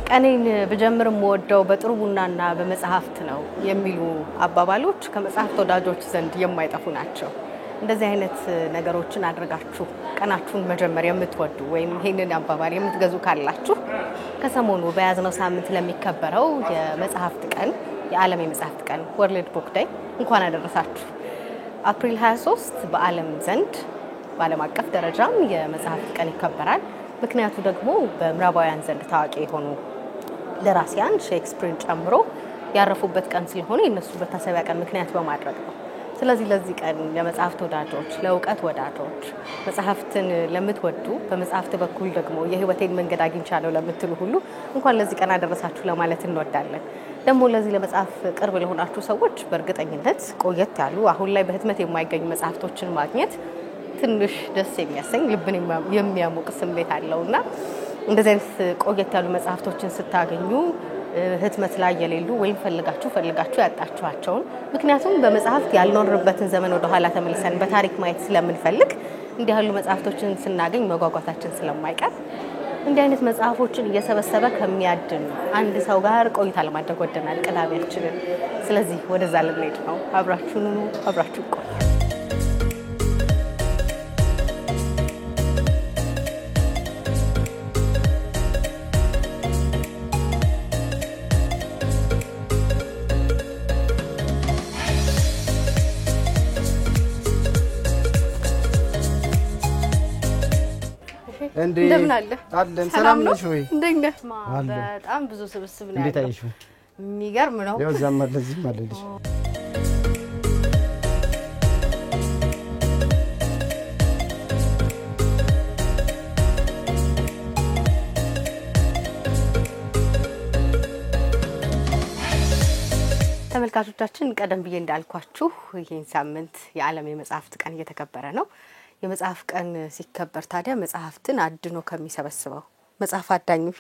ቀኔን በጀምርም ወደው በጥሩ ቡናና በመጽሐፍት ነው የሚሉ አባባሎች ከመጽሐፍት ወዳጆች ዘንድ የማይጠፉ ናቸው። እንደዚህ አይነት ነገሮችን አድርጋችሁ ቀናችሁን መጀመር የምትወዱ ወይም ይሄንን አባባል የምትገዙ ካላችሁ ከሰሞኑ በያዝነው ሳምንት ለሚከበረው የመጽሐፍት ቀን የዓለም የመጽሐፍት ቀን ወርልድ ቡክ ዴይ እንኳን አደረሳችሁ። አፕሪል 23 በዓለም ዘንድ በዓለም አቀፍ ደረጃም የመጽሐፍት ቀን ይከበራል። ምክንያቱ ደግሞ በምዕራባውያን ዘንድ ታዋቂ የሆኑ ደራሲያን ሼክስፒርን ጨምሮ ያረፉበት ቀን ስለሆነ የነሱ መታሰቢያ ቀን ምክንያት በማድረግ ነው። ስለዚህ ለዚህ ቀን ለመጽሐፍት ወዳጆች፣ ለእውቀት ወዳጆች፣ መጽሐፍትን ለምትወዱ በመጽሐፍት በኩል ደግሞ የህይወቴን መንገድ አግኝቻለሁ ለምትሉ ሁሉ እንኳን ለዚህ ቀን አደረሳችሁ ለማለት እንወዳለን። ደግሞ ለዚህ ለመጽሐፍ ቅርብ ለሆናችሁ ሰዎች በእርግጠኝነት ቆየት ያሉ አሁን ላይ በህትመት የማይገኙ መጽሐፍቶችን ማግኘት ትንሽ ደስ የሚያሰኝ ልብን የሚያሞቅ ስሜት አለውና እንደዚህ አይነት ቆየት ያሉ መጽሐፍቶችን ስታገኙ ህትመት ላይ የሌሉ ወይም ፈልጋችሁ ያጣችኋቸውን ምክንያቱም በመጽሐፍት ያልኖርበትን ዘመን ወደ ኋላ ተመልሰን በታሪክ ማየት ስለምንፈልግ እንዲህ ያሉ መጽሐፍቶችን ስናገኝ መጓጓታችን ስለማይቀር እንዲህ አይነት መጽሐፎችን እየሰበሰበ ከሚያድን አንድ ሰው ጋር ቆይታ ለማድረግ ወደናል ቅዳሜያችንን። ስለዚህ ወደዛ ልንሄድ ነው። አብራችሁ ቆዩ። እንደምን አለ አለን ሰላም ነሽ ወይ? እንደነህ በጣም ብዙ ስብስብ ነው ያለው። እንዴት አይሹ? የሚገርም ነው። ያው ዛማ ለዚህ ማለልሽ ተመልካቾቻችን ቀደም ብዬ እንዳልኳችሁ ይሄን ሳምንት የዓለም የመጽሐፍት ቀን እየተከበረ ነው። የመጽሐፍ ቀን ሲከበር ታዲያ መጽሐፍትን አድኖ ከሚሰበስበው መጽሐፍ አዳኞች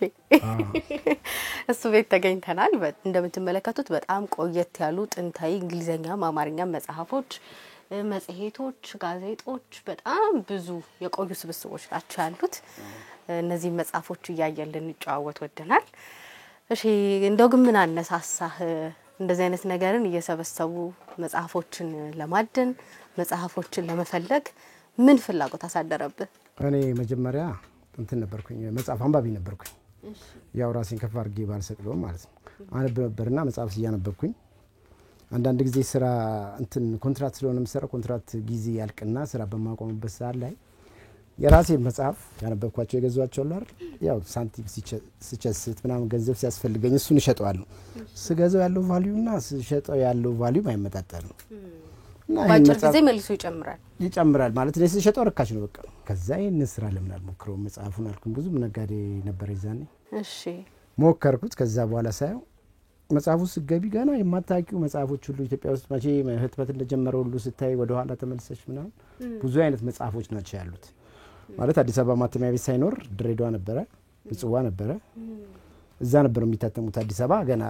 እሱ ቤት ተገኝተናል። እንደምትመለከቱት በጣም ቆየት ያሉ ጥንታዊ እንግሊዘኛም አማርኛም መጽሐፎች፣ መጽሔቶች፣ ጋዜጦች በጣም ብዙ የቆዩ ስብስቦች ናቸው ያሉት። እነዚህ መጽሐፎች እያየን ልንጨዋወት ወደናል። እሺ እንደው ግን ምን አነሳሳህ እንደዚህ አይነት ነገርን እየሰበሰቡ መጽሐፎችን ለማደን መጽሐፎችን ለመፈለግ ምን ፍላጎት አሳደረብህ? እኔ መጀመሪያ እንትን ነበርኩኝ መጽሐፍ አንባቢ ነበርኩኝ። ያው ራሴን ከፍ አድርጌ ባልሰቅለው ማለት ነው። አነብ ነበርና መጽሐፍ ሲያነበብኩኝ አንዳንድ ጊዜ ስራ እንትን ኮንትራክት ስለሆነ የምሰራው ኮንትራክት ጊዜ ያልቅና ስራ በማቆምበት ሰዓት ላይ የራሴ መጽሐፍ ያነበብኳቸው የገዛኋቸው አሉ አይደል? ያው ሳንቲም ሲቸስት ምናምን ገንዘብ ሲያስፈልገኝ እሱን እሸጠዋለሁ። ስገዛው ያለው ቫልዩና ስሸጠው ያለው ቫልዩ አይመጣጠንም። ባጭር ጊዜ መልሶ ይጨምራል ማለት ነው። ስሸጠው ርካሽ ነው በቃ። ከዛ ይሄን ስራ ለምን አልሞክረው መጽሐፉን አልኩኝ። ብዙ ነጋዴ ነበር ይዛኔ። እሺ ሞከርኩት። ከዛ በኋላ ሳይው መጽሐፉ ሲገቢ ገና የማታውቂው መጽሐፎች ሁሉ ኢትዮጵያ ውስጥ መቼ ህትመት እንደጀመረ ሁሉ ስታይ ወደ ኋላ ተመልሰሽ ምናምን ብዙ አይነት መጽሐፎች ናቸው ያሉት። ማለት አዲስ አበባ ማተሚያ ቤት ሳይኖር ድሬዳዋ ነበረ፣ ምጽዋ ነበረ። እዛ ነበር የሚታተሙት። አዲስ አበባ ገና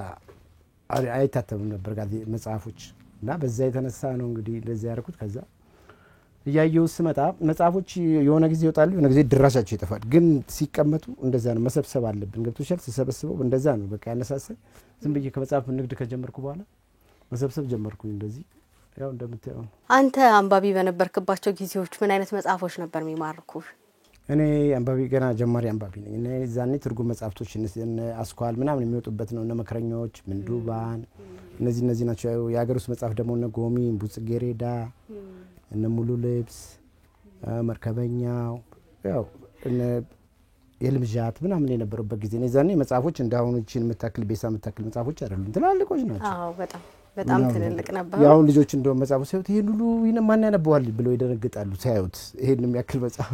አይታተሙም ነበር መጽሐፎች እና በዛ የተነሳ ነው እንግዲህ እንደዚህ ያደረኩት። ከዛ ያየው ስመጣ መጽሐፎች የሆነ ጊዜ ይወጣሉ፣ የሆነ ጊዜ ድራሻቸው ይጠፋል። ግን ሲቀመጡ እንደዛ ነው መሰብሰብ አለብን። ገብቶሻል? ሲሰበስበው እንደዛ ነው በቃ ያነሳሳኝ። ዝም ብዬ ከመጽሐፍ ንግድ ከጀመርኩ በኋላ መሰብሰብ ጀመርኩኝ እንደዚህ። ያው እንደምታየው አንተ አንባቢ በነበርክባቸው ጊዜዎች ምን አይነት መጽሐፎች ነበር የሚማርኩ? እኔ አንባቢ ገና ጀማሪ አንባቢ ነኝ። እኔ ዛኔ ትርጉም መጽሐፍቶች እነ አስኳል ምናምን የሚወጡበት ነው። እነ መከረኛዎች፣ ምንዱባን እነዚህ ናቸው። የሀገር ውስጥ መጽሐፍ ደግሞ እነ ጎሚ፣ ቡጽጌሬዳ፣ እነ ሙሉ ልብስ፣ መርከበኛው ያው እነ የልምጃት ምናምን የነበረበት ጊዜ ነው። ዛኔ መጽሐፎች እንዳሁኑ እቺን መታክል ቤሳ መታክል መጽሐፎች አይደሉም፣ ትላልቆች ናቸው። አዎ በጣም ትልልቅ ነበር። ያው ልጆች እንደው መጽሐፉ ሲያዩት ይሄን ሁሉ ማን ያነበዋል ብለው ይደነግጣሉ ሲያዩት ይሄን የሚያክል መጽሐፍ።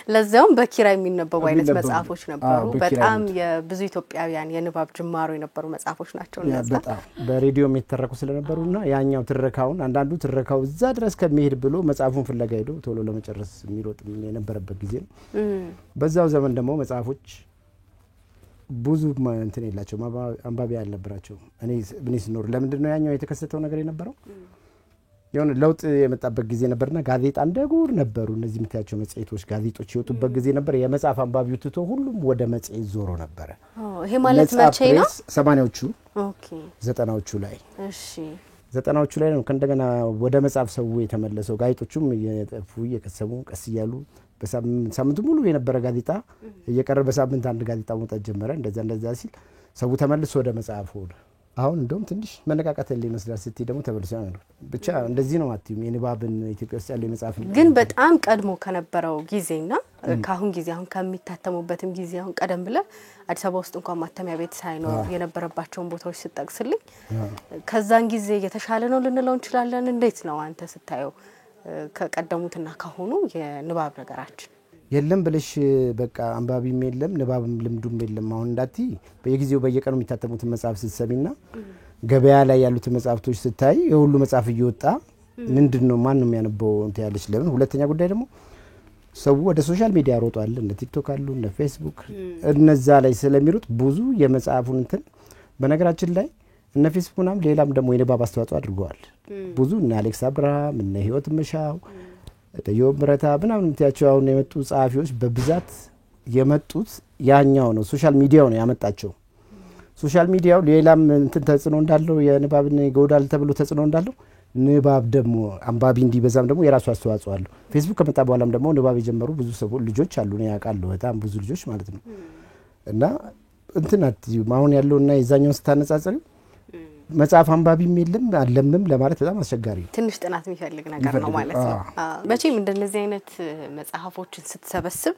ለዛውም በኪራይ የሚነበቡ አይነት መጽሐፎች ነበሩ። በጣም የብዙ ኢትዮጵያውያን የንባብ ጅማሮ የነበሩ መጽሐፎች ናቸው እነዛ። በጣም በሬዲዮ የሚተረኩ ስለነበሩና ያኛው ትረካውን አንዳንዱ ትረካው እዛ ድረስ ከመሄድ ብሎ መጽሐፉን ፍለጋ ሄዶ ቶሎ ለመጨረስ የሚሮጥ የነበረበት ጊዜ ነው። በዛው ዘመን ደግሞ መጽሐፎች ብዙ እንትን የላቸው አንባቢ ያልነበራቸው። እኔ ስኖር ለምንድን ነው ያኛው የተከሰተው ነገር የነበረው? የሆነ ለውጥ የመጣበት ጊዜ ነበርና ጋዜጣ እንደጉር ነበሩ እነዚህ የምታያቸው መጽሔቶች ጋዜጦች የወጡበት ጊዜ ነበር የመጽሐፍ አንባቢው ትቶ ሁሉም ወደ መጽሔት ዞሮ ነበር ይሄ ማለት መቼ ነው 80ዎቹ ኦኬ 90ዎቹ ላይ እሺ 90ዎቹ ላይ ነው ከእንደገና ወደ መጽሐፍ ሰው የተመለሰው ጋዜጦቹም እየጠፉ እየከሰሙ ቀስ እያሉ በሳምንቱ ሙሉ የነበረ ጋዜጣ እየቀረ በሳምንት አንድ ጋዜጣ መውጣት ጀመረ እንደዛ ሲል ሰው ተመልሶ ወደ መጽሐፍ ሆነ አሁን እንደውም ትንሽ መነቃቃት ላይ መስላል ስትይ ደግሞ ተመልሶ ነው ብቻ እንደዚህ ነው አትዩም የንባብን ኢትዮጵያ ውስጥ ያለው መጽሐፍ ግን በጣም ቀድሞ ከነበረው ጊዜና ካሁን ጊዜ አሁን ከሚታተሙበትም ጊዜ አሁን ቀደም ብለ አዲስ አበባ ውስጥ እንኳን ማተሚያ ቤት ሳይኖር የነበረባቸውን ቦታዎች ሲጠቅስልኝ ከዛን ጊዜ የተሻለ ነው ልንለው እንችላለን እንዴት ነው አንተ ስታየው ከቀደሙትና ካሁኑ የንባብ ነገራችን የለም ብለሽ በቃ አንባቢም የለም ንባብም ልምዱም የለም አሁን እንዳቲ በየጊዜው በየቀኑ የሚታተሙት መጽሐፍ ስትሰሚና ገበያ ላይ ያሉት መጽሐፍቶች ስታይ የሁሉ መጽሐፍ እየወጣ ምንድነው ማን ነው የሚያነበው እንት ያለሽ ለምን ሁለተኛ ጉዳይ ደግሞ ሰው ወደ ሶሻል ሚዲያ ሮጧል እንደ ቲክቶክ አሉ እንደ ፌስቡክ እነዛ ላይ ስለሚሩት ብዙ የመጽሐፉን እንትን በነገራችን ላይ እነ ፌስቡክናም ሌላም ደግሞ የንባብ አስተዋጽኦ አድርገዋል ብዙ እነ አሌክስ አብርሃም እነ ህይወት መሻው ተዮ ብረታ ምናምን እንታያቸው አሁን የመጡ ጻፊዎች በብዛት የመጡት ያኛው ነው ሶሻል ሚዲያው ነው ያመጣቸው ሶሻል ሚዲያው ሌላም እንትን ተጽኖ እንዳለው የንባብን ይጎዳል ተብሎ ተጽኖ እንዳለው ንባብ ደግሞ አንባቢ እንዲበዛም ደግሞ የራሱ አስተዋጽኦ አለው ፌስቡክ ከመጣ በኋላም ደግሞ ንባብ የጀመሩ ብዙ ሰዎች ልጆች አሉ ነው ያውቃሉ በጣም ብዙ ልጆች ማለት ነው እና እንትናት አሁን ያለውና የዛኛው ስታነጻጽሪ መጽሐፍ አንባቢም የለም አለምም ለማለት በጣም አስቸጋሪ ትንሽ ጥናት የሚፈልግ ነገር ነው ማለት ነው መቼም እንደነዚህ አይነት መጽሐፎችን ስትሰበስብ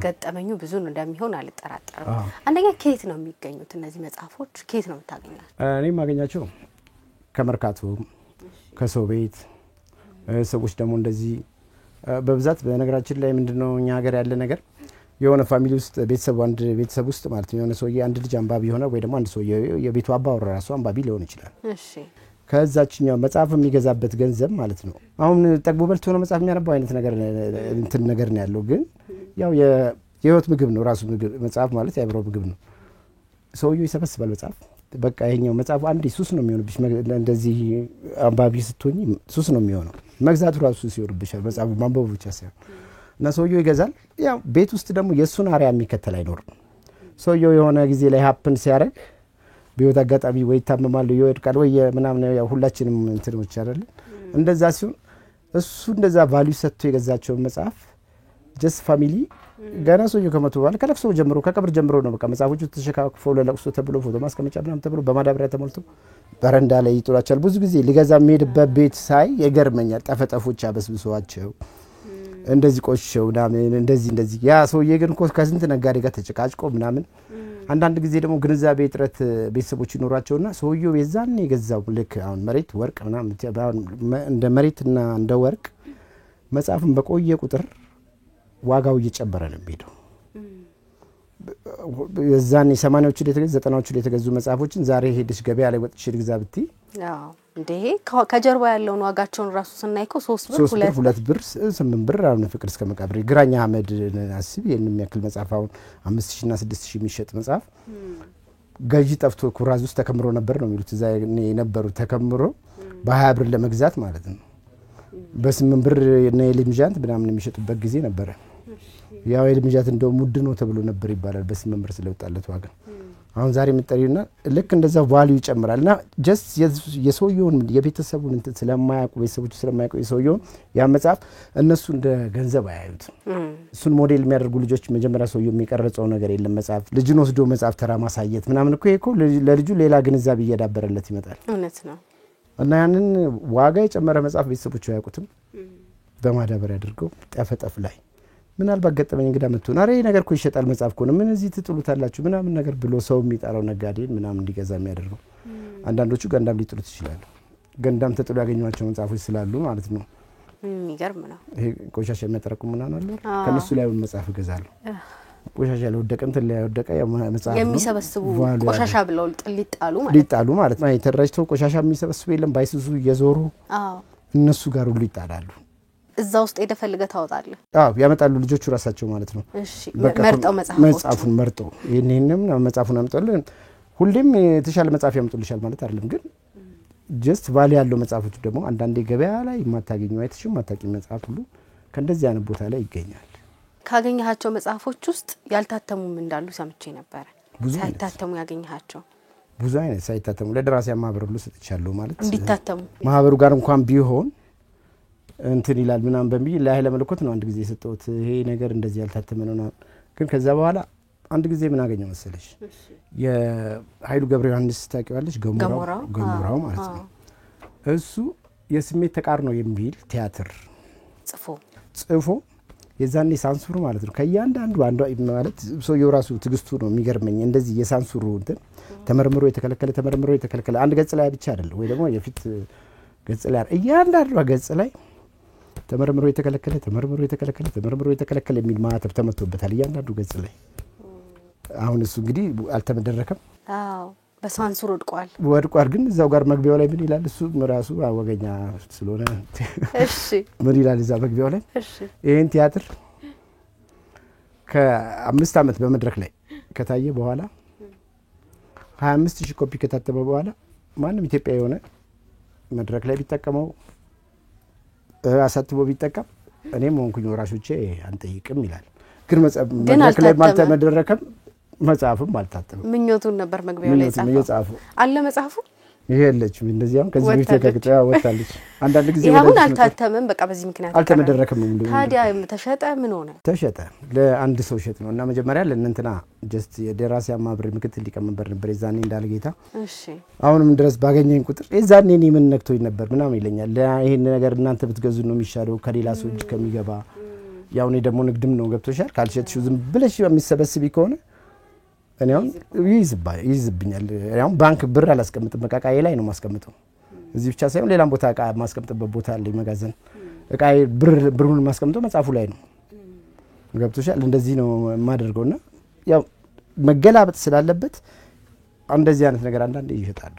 ገጠመኙ ብዙ እንደሚሆን አልጠራጠርም አንደኛ ከየት ነው የሚገኙት እነዚህ መጽሐፎች ከየት ነው የምታገኛቸው እኔ ማገኛቸው ከመርካቶ ከሰው ቤት ሰዎች ደግሞ እንደዚህ በብዛት በነገራችን ላይ ምንድነው እኛ ሀገር ያለ ነገር የሆነ ፋሚሊ ውስጥ ቤተሰብ አንድ ቤተሰብ ውስጥ ማለት ነው የሆነ ሰውዬ አንድ ልጅ አንባቢ ሆነ ወይ ደግሞ አንድ ሰውዬ የቤቱ አባወራ ራሱ አንባቢ ሊሆን ይችላል እሺ ከዛችኛው መጽሐፍ የሚገዛበት ገንዘብ ማለት ነው አሁን ጠግቦ በልቶ ነው መጽሐፍ የሚያነባው አይነት ነገር እንትን ነገር ነው ያለው ግን ያው የህይወት ምግብ ነው ራሱ ምግብ መጽሐፍ ማለት የአብሮ ምግብ ነው ሰውዬው ይሰበስባል መጽሐፍ በቃ ይሄኛው መጽሐፍ አንዴ ሱስ ነው የሚሆንብሽ እንደዚህ አንባቢ ስትሆኚ ሱስ ነው የሚሆነው መግዛቱ ራሱ ሲወርብሻል መጽሐፉ ማንበቡ ብቻ ሳይሆን እና ሰውዬው ይገዛል ያው ቤት ውስጥ ደግሞ የሱን አሪያ የሚከተል አይኖርም ሰውዬው የሆነ ጊዜ ላይ ሀፕን ሲያደርግ በህይወት አጋጣሚ ወይ ታመማል ይወድቃል ወይ ምናምን ያው ሁላችንም እንትኖች አይደል እንደዛ ሲሆን እሱ እንደዛ ቫልዩ ሰጥቶ የገዛቸው መጽሐፍ ጀስት ፋሚሊ ገና ሰውዬው ከመቶ በኋላ ከለቅሶ ጀምሮ ከቀብር ጀምሮ ነው በቃ መጽሐፎቹ ተሸካክፈው ለለቅሶ ተብሎ ፎቶ ማስቀመጫ ምናምን ተብሎ በማዳበሪያ ተሞልቶ በረንዳ ላይ ይጥሏቸዋል ብዙ ጊዜ ሊገዛ የሚሄድበት ቤት ሳይ የገርመኛል ጠፈጠፎች አበስብሰዋቸው እንደዚህ ቆሽሸው ምናምን እንደዚህ ያ ሰውዬ ግን ከስንት ነጋዴ ጋር ተጨቃጭቆ ምናምን አንዳንድ ጊዜ ደግሞ ግንዛቤ ጥረት ቤተሰቦች ይኖራቸውና ሰውዬው የዛን የገዛው ልክ አሁን መሬት ወርቅ ምናምን እንደ መሬትና እንደ ወርቅ መጽሐፍን በቆየ ቁጥር ዋጋው እየጨመረ ነው የሚሄደው የዛን 80ዎቹ ላይ የተገዙ 90ዎቹ ላይ የተገዙ መጽሐፎችን ዛሬ ሄድሽ ገበያ ላይ ወጥሽ ልግዛ ብትይ አዎ እንዴ ከጀርባ ያለውን ዋጋቸውን ራሱ ስናይኮ 3 ብር 2 ብር 8 ብር አሁን ፍቅር እስከ መቃብር ግራኛ አህመድ አስቢ የምን የሚያክል መጽሐፍ አሁን 5000 እና 6000 የሚሸጥ መጽሐፍ ገዢ ጠፍቶ ኩራዝ ውስጥ ተከምሮ ነበር ነው የሚሉት እዛ የነበሩ ተከምሮ በ20 ብር ለመግዛት ማለት ነው በ8 ብር ነው የልምጃንት ምናምን የሚሸጡበት ጊዜ ነበር ያው የልምጃት እንደው ሙድ ነው ተብሎ ነበር ይባላል በ8 ብር ስለወጣለት ዋጋ አሁን ዛሬ የምትጠሪውና ልክ እንደዛ ቫልዩ ይጨምራልና ጀስት የሰውየውን የቤተሰቡን እንትን ስለማያውቁ ቤተሰቦቹ ስለማያውቁ የሰውየውን ያ መጽሐፍ እነሱ እንደ ገንዘብ አያዩት እሱን ሞዴል የሚያደርጉ ልጆች መጀመሪያ ሰውየው የሚቀርጸው ነገር የለም መጽሐፍ ልጅን ወስዶ መጽሐፍ ተራ ማሳየት ምናምን እኮ ለልጁ ሌላ ግንዛቤ እየዳበረለት ይመጣል እውነት ነው እና ያንን ዋጋ የጨመረ መጽሐፍ ቤተሰቦቹ አያውቁትም በማዳበሪያ አድርገው ጠፈጠፍ ላይ ምናልባት ገጠመኝ እንግዳ መጥቶ አሬ ነገር እኮ ይሸጣል መጽሐፍ እኮ ነው ምን እዚህ ትጥሉታላችሁ ምናምን ነገር ብሎ ሰው የሚጣራው ነጋዴን ምናምን እንዲገዛ የሚያደርገው አንዳንዶቹ ገንዳም ሊጥሉት ይችላሉ ገንዳም ተጥሎ ያገኙዋቸው መጽሐፎች ስላሉ ማለት ነው የሚገርም ነው ይሄ ቆሻሻ የሚያጠራቅሙ ምናምን አለ ከነሱ ላይ መጽሐፍ ይገዛሉ ቆሻሻ ለወደቀ እንትን ላይ ወደቀ መጽሐፍ የሚሰበስቡ ቆሻሻ ብለው ሊጣሉ ማለት ነው የተደራጅተው ቆሻሻ የሚሰበስቡ የለም ባይሱዙ እየዞሩ እነሱ ጋር ሁሉ ይጣላሉ እዛ ውስጥ ሄደፈልገ ታወጣለህ ያመጣሉ ልጆቹ ራሳቸው ማለት ነው እሺ መርጠው መጽሐፉን መርጠው ይሄንንም መጽሐፉን አምጣለን ሁሌም የተሻለ መጽሐፍ ያመጡልሻል ማለት አይደለም ግን ጀስት ቫሊ ያለው መጽሐፎች ደግሞ አንዳንዴ ገበያ ላይ የማታገኙ አይተሽም ማታቂ መጽሐፍ ሁሉ ከእንደዚህ አይነት ቦታ ላይ ይገኛል። ካገኘሃቸው መጽሐፎች ውስጥ ያልታተሙም እንዳሉ ሰምቼ ነበር። ሳይታተሙ ያገኘሃቸው ብዙ አይነት ሳይታተሙ ለደራሲያን ማህበር ሁሉ ሰጥቻለሁ ማለት እንዲታተሙ ማህበሩ ጋር እንኳን ቢሆን እንትን ይላል ምናምን በሚል ለኃይለ መለኮት ነው አንድ ጊዜ የሰጠሁት ይሄ ነገር እንደዚህ ያልታተመ ነው። ግን ከዛ በኋላ አንድ ጊዜ ምን አገኘው መሰለሽ የኃይሉ ገብረ ዮሐንስ ታውቂዋለሽ? ገሞራው ማለት ነው። እሱ የስሜት ተቃርኖ የሚል ቲያትር ጽፎ የዛኔ ሳንሱሩ ማለት ነው ከያንዳንዱ አንዱ ማለት ሰውየው ራሱ ትግስቱ ነው የሚገርመኝ። እንደዚህ የሳንሱሩ እንትን ተመርምሮ የተከለከለ አንድ ገጽ ላይ ብቻ አይደለም ወይ ደግሞ የፊት ገጽ ላይ እያንዳንዱ ገጽ ላይ ተመርምሮ የተከለከለ የሚል ማህተም ተመቶበታል እያንዳንዱ ገጽ ላይ። አሁን እሱ እንግዲህ አልተመደረከም። አዎ በሳንሱር ወድቋል። ግን እዛው ጋር መግቢያው ላይ ምን ይላል እሱ ራሱ አወገኛ ስለሆነ እሺ ምን ይላል እዛ መግቢያው ላይ እሺ ይሄን ቲያትር ከ5 አመት በመድረክ ላይ ከታየ በኋላ 25000 ኮፒ ከታተመ በኋላ ማንም ኢትዮጵያ የሆነ መድረክ ላይ ቢጠቀመው አሳትቦ ቢጠቀም እኔም ሆንኩኝ ወራሾቼ አንጠይቅም ይላል። ግን መድረክ ላይ ማልተመደረከም መጽሐፍም አልታተመም። ምኞቱን ነበር መግቢያው ላይ ጻፈው አለ መጽሐፉ ይሄለችም እንደዚያም ከዚህ በፊት ተከታታይ ወጣለች። አንዳንድ ጊዜ ይሁን አልታተመም በቃ በዚህ ምክንያት አልተመደረከም። ታዲያ ተሸጠ ምን ሆነ? ተሸጠ ለአንድ ሰው ሸጥ ነው። እና መጀመሪያ ለእንትና ጀስት የደራሲያን ማህበር ምክትል ሊቀመንበር ነበር የዛኔ እንዳለ ጌታ። እሺ አሁንም ድረስ ባገኘኝ ቁጥር የዛኔ እኔ ምን ነክቶኝ ነበር ምናምን ይለኛል። ይሄን ነገር እናንተ ብትገዙ ነው የሚሻለው ከሌላ ሰው እጅ ከሚገባ። ያው እኔ ደግሞ ንግድም ነው ገብቶሻል። ካልሸጥሽው ዝም ብለሽ የሚሰበስቢ ከሆነ እኔው ይዝብኛል። ያው ባንክ ብር አላስቀምጥም በቃቃዬ ላይ ነው ማስቀምጠው። እዚህ ብቻ ሳይሆን ሌላም ቦታ ቃ ማስቀምጥበት ቦታ አለ መጋዘን። ቃዬ ብሩን ማስቀምጠው መጽሐፉ ላይ ነው ገብቶሻል። እንደዚህ ነው የማደርገውና ያው መገላበጥ ስላለበት እንደዚህ አይነት ነገር አንዳንዴ ይሸጣሉ።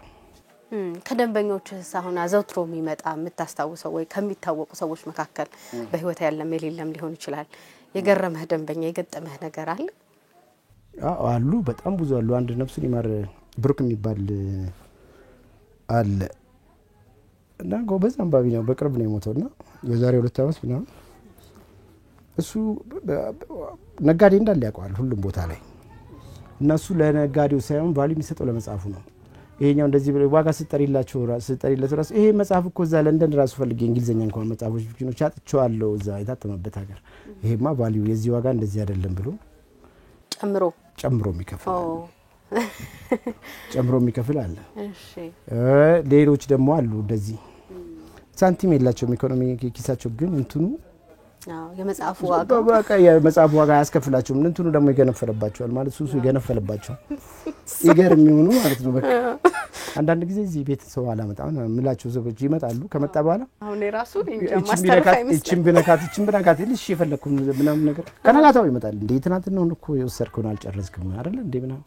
ከደንበኞች ሳሁን አዘውትሮ የሚመጣ የምታስታውሰው ወይ ከሚታወቁ ሰዎች መካከል በህይወት ያለም የሌለም ሊሆን ይችላል የገረመህ ደንበኛ የገጠመህ ነገር አለ? አሉ በጣም ብዙ አሉ። አንድ ነፍሱን ይማር ብሩክ የሚባል አለ እና ጎበዝ አንባቢ ነው። በቅርብ ነው የሞተውና የዛሬ 2 አመት ምናምን እሱ ነጋዴ እንዳለ ያውቀዋል ሁሉም ቦታ ላይ እና እሱ ለነጋዴው ሳይሆን ቫልዩ የሚሰጠው ለመጽሐፉ ነው። ይሄኛው እንደዚህ ዋጋ ስጠሪላቸው ራሱ ይሄ መጽሐፍ እኮ እዛ ለንደን ራሱ ፈልጌ እንግሊዘኛ እንኳን መጽሐፎች ብቻ አጥቻለሁ እዛ የታተመበት ሀገር ይሄማ ቫልዩ የዚህ ዋጋ እንደዚህ አይደለም ብሎ ጨምሮ የሚከፍል አለ። እሺ ሌሎች ደግሞ አሉ እንደዚህ ሳንቲም የላቸውም ኢኮኖሚ ኪሳቸው ግን እንትኑ የመጽሐፉ ዋጋ ያስከፍላቸውም እንትኑ ደግሞ ይገነፈለባቸዋል ማለት ሱሱ ይገነፈለባቸው ይገርም ይሁኑ ማለት ነው። በቃ አንዳንድ ጊዜ እዚህ ቤት ሰው አላመጣም ምላቸው ሰዎች ይመጣሉ ከመጣ በኋላ አሁን ራሱን ማስተርፍ አይመስልም እቺን ብነካት ልሽ የፈለኩ ምናምን ነገር ከናጋታው ይመጣል። እንዴ ትናንት ነው እኮ የወሰድከውን አልጨረስክም አይደል እንዴ ምናምን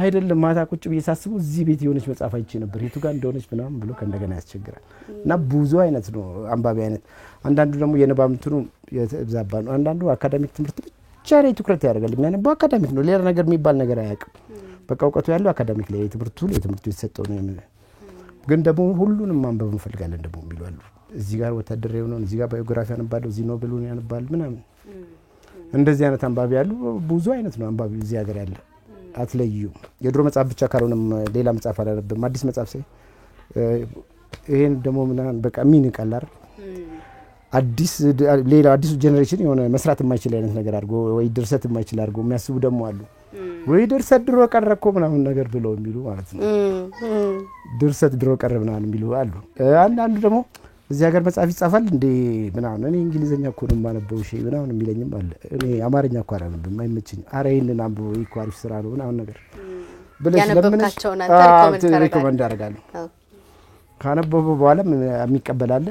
አይደለም ማታ ቁጭ ብዬ ሳስበው እዚህ ቤት የሆነች መጽሐፍ አይቼ ነበር የቱ ጋር እንደሆነች ምናምን ብሎ ከእንደገና ያስቸግራል። እና ብዙ አይነት ነው አንባቢ አይነት። አንዳንዱ ደግሞ የንባብ እንትኑ የተዛባ ነው። አንዳንዱ አካዳሚክ ትምህርት ብቻ ላይ ትኩረት ያደርጋል። የሚያነባው አካዳሚክ ነው ሌላ ነገር የሚባል ነገር አያውቅም። በቃ እውቀቱ ያለው አካዳሚክ ላይ የትምህርቱ የተሰጠው ነው የሚል ግን ደግሞ ሁሉንም ማንበብ እንፈልጋለን ደግሞ የሚሉ አሉ። እዚህ ጋር ወታደር የሆነው እዚህ ጋር ባዮግራፊ ያነባለው እዚህ ኖቤሉን ያነባል ምናምን እንደዚህ አይነት አንባቢ ያሉ ብዙ አይነት ነው አንባቢ እዚህ ሀገር ያለ አትለዩ። የድሮ መጽሐፍ ብቻ ካልሆነም ሌላ መጽሐፍ አላነብም አዲስ መጽሐፍ ሳይ ይሄን ደግሞ ምናምን በቃ ምን ይቀላል አዲሱ ጄነሬሽን የሆነ መስራት የማይችል አይነት ነገር አድርጎ ወይ ድርሰት የማይችል አድርጎ የሚያስቡ ደግሞ አሉ። ወይ ድርሰት ድሮ ቀረኮ ምናምን ነገር ብለው የሚሉ ማለት ነው። ድርሰት ድሮ ቀረ ምናምን የሚሉ አሉ። አንዳንዱ ደግሞ እዚህ ሀገር መጽሐፍ ይጻፋል እንዴ ምናምን እኔ እንግሊዘኛ እኮ ነው የማነበው እሺ ምናምን የሚለኝም አለ። እኔ አማርኛ እኮ አላነብም አይመችኝም። አረ ይሄንን አንብቦ እኮ አሪፍ ስራ ነው ምናምን ነገር ብለሽ ያነበብካቸውን አንተ ሪኮመንድ አደርጋለሁ። ካነበበ በኋላ የሚቀበል አለ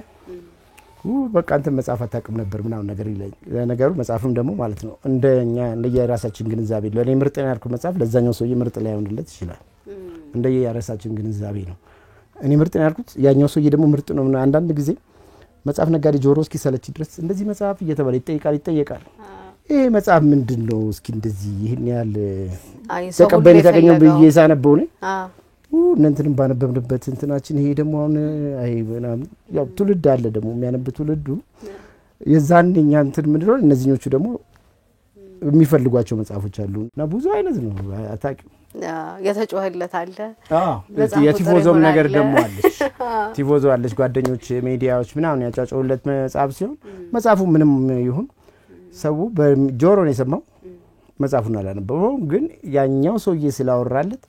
በቃ አንተ መጽሐፍ አታውቅም ነበር ምናምን ነገር ይለኝ። ለነገሩ መጽሐፍም ደግሞ ማለት ነው እንደኛ እንደየራሳችን ግንዛቤ ለኔ ምርጥ ነው ያልኩት መጽሐፍ ለዛኛው ሰውዬ ምርጥ ላይሆንለት ይችላል። እንደየራሳችን ግንዛቤ ነው እኔ ምርጥ ነው ያልኩት ያኛው ሰውዬ ደግሞ ምርጥ ነው። አንዳንድ ጊዜ መጽሐፍ ነጋዴ ጆሮ እስኪ ሰለች ድረስ እንደዚህ መጽሐፍ እየተባለ ይጠይቃል። ይሄ መጽሐፍ ምንድነው እስኪ እንደዚህ ይሄን ያህል ተቀባይነት ያገኘው ብዬ ሳነበው ነው እንንተንም ባነበብንበት እንትናችን ይሄ ደግሞ አሁን አይ ምናምን ያው ትውልድ አለ ደግሞ የሚያነብ ትውልዱ የዛንኛ እንትን ምንድነው እነዚህኞቹ ደግሞ የሚፈልጓቸው መጽሐፎች አሉና ብዙ አይነት ነው አታውቂው የተጮህለት አለ የቲፎዞም ነገር ደግሞ አለሽ ቲፎዞ አለሽ ጓደኞች ሚዲያዎች ምናምን ያጫጫውለት መጽሐፍ ሲሆን መጽሐፉ ምንም ይሁን ሰው በጆሮ ነው የሰማው መጽሐፉን አላነበበው ግን ያኛው ሰውዬ ስላወራለት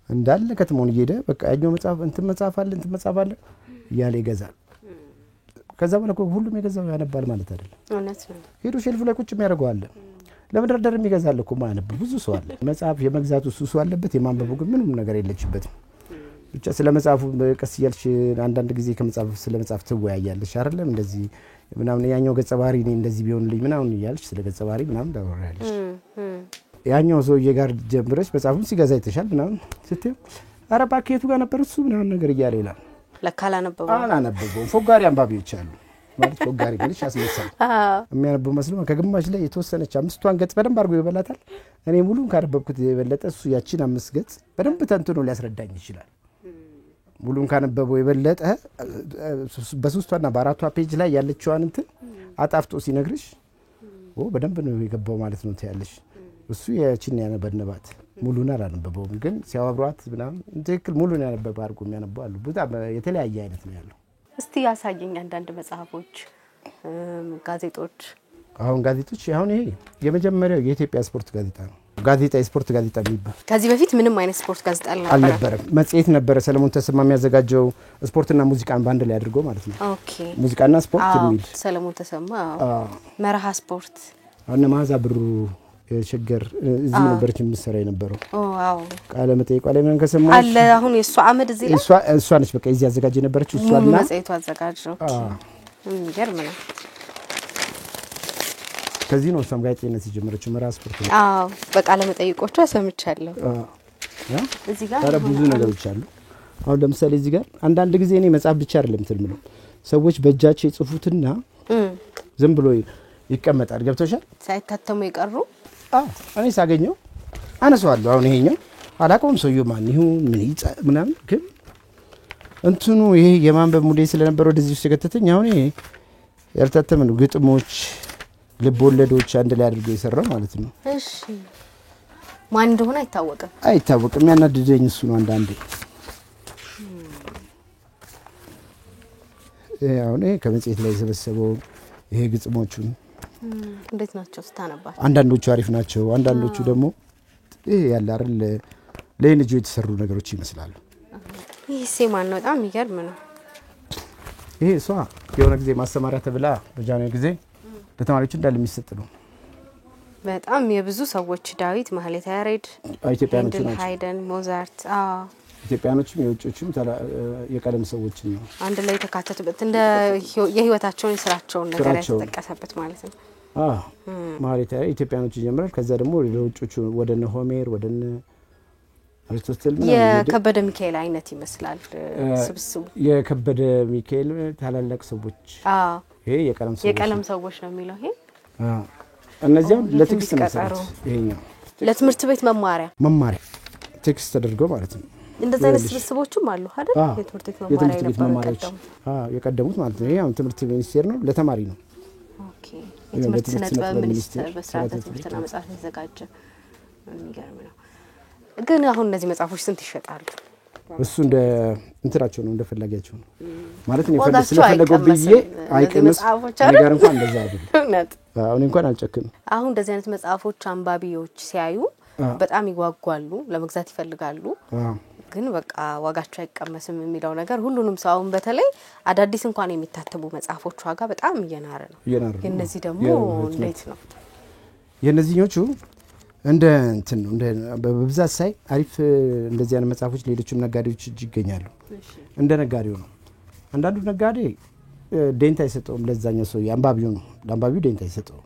እንዳለ ከተማውን እየሄደ በቃ ያኛው መጽሐፍ አለ ያለ ይገዛል ከዛ በኋላ ሁሉም የገዛው ያነባል ማለት አይደለም እውነት ነው ሄዶ ሼልፍ ላይ ቁጭ የሚያደርገው አለ ለመደርደር የሚገዛል እኮ ማነብ ብዙ ሰው አለ መጽሐፍ የመግዛቱ ሱሱ አለበት የማንበቡ ግን ምንም ነገር የለችበትም ብቻ ስለ መጽሐፉ ቀስ ይልሽ አንዳንድ ጊዜ ከመጽሐፍ ስለ መጽሐፍ ትወያያለሽ አይደለም እንደዚህ ምናምን ያኛው ገጸ ባህሪ ነው እንደዚህ ቢሆንልኝ ምናምን ይያልሽ ስለ ገጸ ባህሪ ምናምን ታወራያለሽ ያኛው ሰውዬ ጋር ጀምረሽ መጽሐፉን ሲገዛ ይተሻል ምናምን ስትይ አረ ባኬቱ ጋር ነበር እሱ ምናምን ነገር ይያለ ይላል ለካላ ነበበው ፎጋሪ አንባቢዎች አሉ ማለት ፎጋሪ ግልሽ አስመሳል የሚያነበው መስሎ ከግማሽ ላይ የተወሰነች አምስቷን ገጽ በደንብ አድርጎ ይበላታል እኔ ሙሉን ካነበብኩት የበለጠ እሱ ያቺን አምስት ገጽ በደንብ ተንትኖ ሊያስረዳኝ ይችላል ሙሉን ካነበበው የበለጠ በሶስቷና በአራቷ ፔጅ ላይ ያለችዋን እንትን አጣፍጦ ሲነግርሽ በደንብ ነው የገባው ማለት ነው ታያለሽ እሱ ያቺን ያነበባት ሙሉን አላነበበውም ግን ሲያወብሯት ምናምን ትክክል ሙሉን ያነበበ አድርጎ የሚያነበው አሉ በጣም የተለያየ አይነት ነው ያለው እስቲ ያሳየኝ አንዳንድ መጽሐፎች ጋዜጦች አሁን ጋዜጦች አሁን ይሄ የመጀመሪያው የኢትዮጵያ ስፖርት ጋዜጣ ነው ጋዜጣ ስፖርት ጋዜጣ የሚባል ከዚህ በፊት ምንም አይነት ስፖርት ጋዜጣ አልነበረም መጽሔት ነበረ ሰለሞን ተሰማ የሚያዘጋጀው ስፖርትና ሙዚቃን ባንድ ላይ አድርጎ ማለት ነው ኦኬ ሙዚቃና ስፖርት የሚል ሰለሞን ተሰማ መርሃ ስፖርት አሁን ማዛ ብሩ ሸገር እዚህ ነበር የምትሰራ የነበረው ዋው ቃለ መጠይቋ ላይ ምን ከሰማሽ አለ አሁን የሷ አመድ እዚህ ላይ እሷ ነች በቃ እዚህ ያዘጋጀ ነበርች እሷና መጽሔቱ አዘጋጀው የሚገርም ነው ከዚህ ነው እሷም ጋዜጠኝነት የጀመረችው መርሃ ስፖርት ነው በቃለ መጠይቆቿ ሰምቻለሁ እዚህ ጋር ብዙ ነገሮች አሉ አሁን ለምሳሌ እዚህ ጋር አንዳንድ ጊዜ እኔ መጽሐፍ ብቻ አይደለም ትልምለው ሰዎች በእጃቸው ይጽፉትና ዝም ብሎ ይቀመጣል ገብቶሻል ሳይታተሙ ይቀሩ እኔ ሳገኘው አነሳዋለሁ አሁን ይሄኛው አላቆም ሰውዬው ማን ይሁን ምን ምናምን ግን እንትኑ ይሄ የማንበብ ሙዴ ስለነበረው ወደዚህ ውስጥ ከተተኝ አሁን ይሄ ያልታተመ ነው ግጥሞች ልብ ወለዶች አንድ ላይ አድርጎ ይሰራው ማለት ነው እሺ ማን እንደሆነ አይታወቅም ያናድደኝ እሱ ነው አንዳንዴ አሁን ይሄ ከመጽሔት ላይ የሰበሰበው ይሄ ግጥሞቹን እንዴት ናቸው ስታነባቸው አንዳንዶቹ አሪፍ ናቸው አንዳንዶቹ ደግሞ ይሄ ያለ አይደል ለልጅ የተሰሩ ነገሮች ይመስላሉ ይሄ ሲማን ነው በጣም ይገርም ነው ይሄ እሷ የሆነ ጊዜ ማስተማሪያ ተብላ በጃንሆይ ጊዜ ለተማሪዎች እንዳለ የሚሰጥ ነው በጣም የብዙ ሰዎች ዳዊት ማህሌት ያሬድ ኢትዮጵያኖች ናቸው ሃይደን ሞዛርት ኢትዮጵያኖችም የውጭዎችም የቀለም ሰዎች ነው አንድ ላይ ተካተቱበት እንደ የህይወታቸውን ስራቸውን ነገር ያተጠቀሰበት ማለት ነው ማህሌት ያሬድ ኢትዮጵያኖች ይጀምራል ከዛ ደግሞ ለውጭዎቹ ወደነ ሆሜር ወደነ አሪስቶትል የከበደ ሚካኤል አይነት ይመስላል ስብስቡ የከበደ ሚካኤል ታላላቅ ሰዎች ይሄ የቀለም ሰዎች ነው የሚለው ይሄ እነዚያው ለትግስት ነው ይሄኛው ለትምህርት ቤት መማሪያ ቴክስት ተደርጎ ማለት ነው እንደዛ አይነት ስብስቦችም አሉ አይደል የትምህርት ቤት መማሪያዎች የቀደሙት ማለት ነው ይሄ ትምህርት ሚኒስቴር ነው ለተማሪ ነው ኦኬ የትምህርት ስነጥበብ ሚኒስቴር በስርዓተ ትምህርትና መጽሐፍ ተዘጋጀ የሚገርም ነው ግን አሁን እነዚህ መጽሐፎች ስንት ይሸጣሉ እሱ እንደ እንትራቸው ነው እንደፈለጋቸው ነው ማለት ነው ስለፈለገው ብዬ አይቀንስ ነገር እንኳን እንደዛ አይደለም እውነት አሁን እንኳን አልጨክንም አሁን እንደዚህ አይነት መጽሐፎች አንባቢዎች ሲያዩ በጣም ይጓጓሉ ለመግዛት ይፈልጋሉ ግን በቃ ዋጋቸው አይቀመስም የሚለው ነገር ሁሉንም ሰው በተለይ አዳዲስ እንኳን የሚታተሙ መጽሐፎች ዋጋ በጣም እየናረ ነው የነዚህ ደግሞ እንዴት ነው የነዚህኞቹ እንደ እንትን ነው እንደ በብዛት ሳይ አሪፍ እንደዚህ አይነት መጽሐፎች ሌሎችም ነጋዴዎች ይገኛሉ እንደ ነጋዴው ነው አንዳንዱ ነጋዴ ዴንታ አይሰጠውም ለዛኛው ሰው አንባቢው ነው ለአንባቢው ዴንታ አይሰጠውም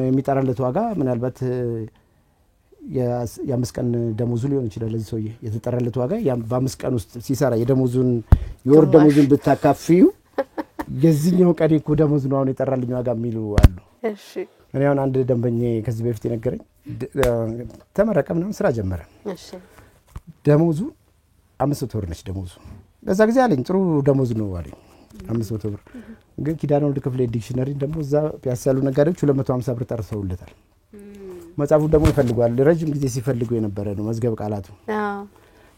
የሚጠራለት ዋጋ ምናልባት የአምስት ቀን ደሞዙ ሊሆን ይችላል ለዚህ ሰውዬ የተጠራለት ዋጋ በአምስት ቀን ውስጥ ሲሰራ የደሞዙን የወር ደሞዙን ብታካፍዩ የዚህኛው ቀን እኮ ደሞዝ ነው አሁን የጠራልኝ ዋጋ የሚሉ አሉ እሺ እኔ አሁን አንድ ደንበኛ ከዚህ በፊት የነገረኝ ተመረቀ ምናምን ስራ ጀመረ እሺ ደሞዙ 500 ብር ነች ደሞዙ። በዛ ጊዜ አለኝ ጥሩ ደሞዝ ነው አለኝ 500 ብር። ግን ኪዳነ ወልድ ክፍሌ ዲክሽነሪ ደግሞ እዛ ፒያሳ ያሉ ነጋዴዎች 250 ብር ጠርሰውለታል። መጽሐፉ ደግሞ ይፈልጓል ረጅም ጊዜ ሲፈልጉ የነበረ ነው መዝገብ ቃላቱ።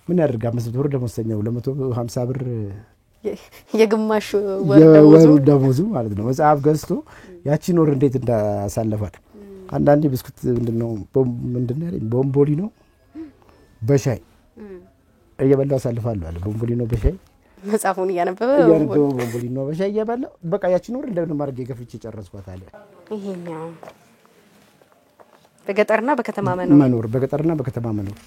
ምን ያደርጋ 500 ብር ደሞዝተኛው 250 ብር የግማሽ ወር ደሞዙ ማለት ነው። መጽሐፍ ገዝቶ ያቺን ወር እንዴት እንዳሳለፋት አንዳንዴ ብስኩት ምንድነው ቦምቦሊኖ በሻይ እየበላው አሳልፋለሁ አለ። ቦምቦሊኖ በሻይ መጽሐፉን እያነበበ ቦምቦሊኖ በሻይ እየበላው በቃ ያቺን ወር እንደምን ማድረግ የገፍቼ ጨረስኳት አለ። ይሄኛው በገጠርና በከተማ መኖር በገጠርና በከተማ መኖር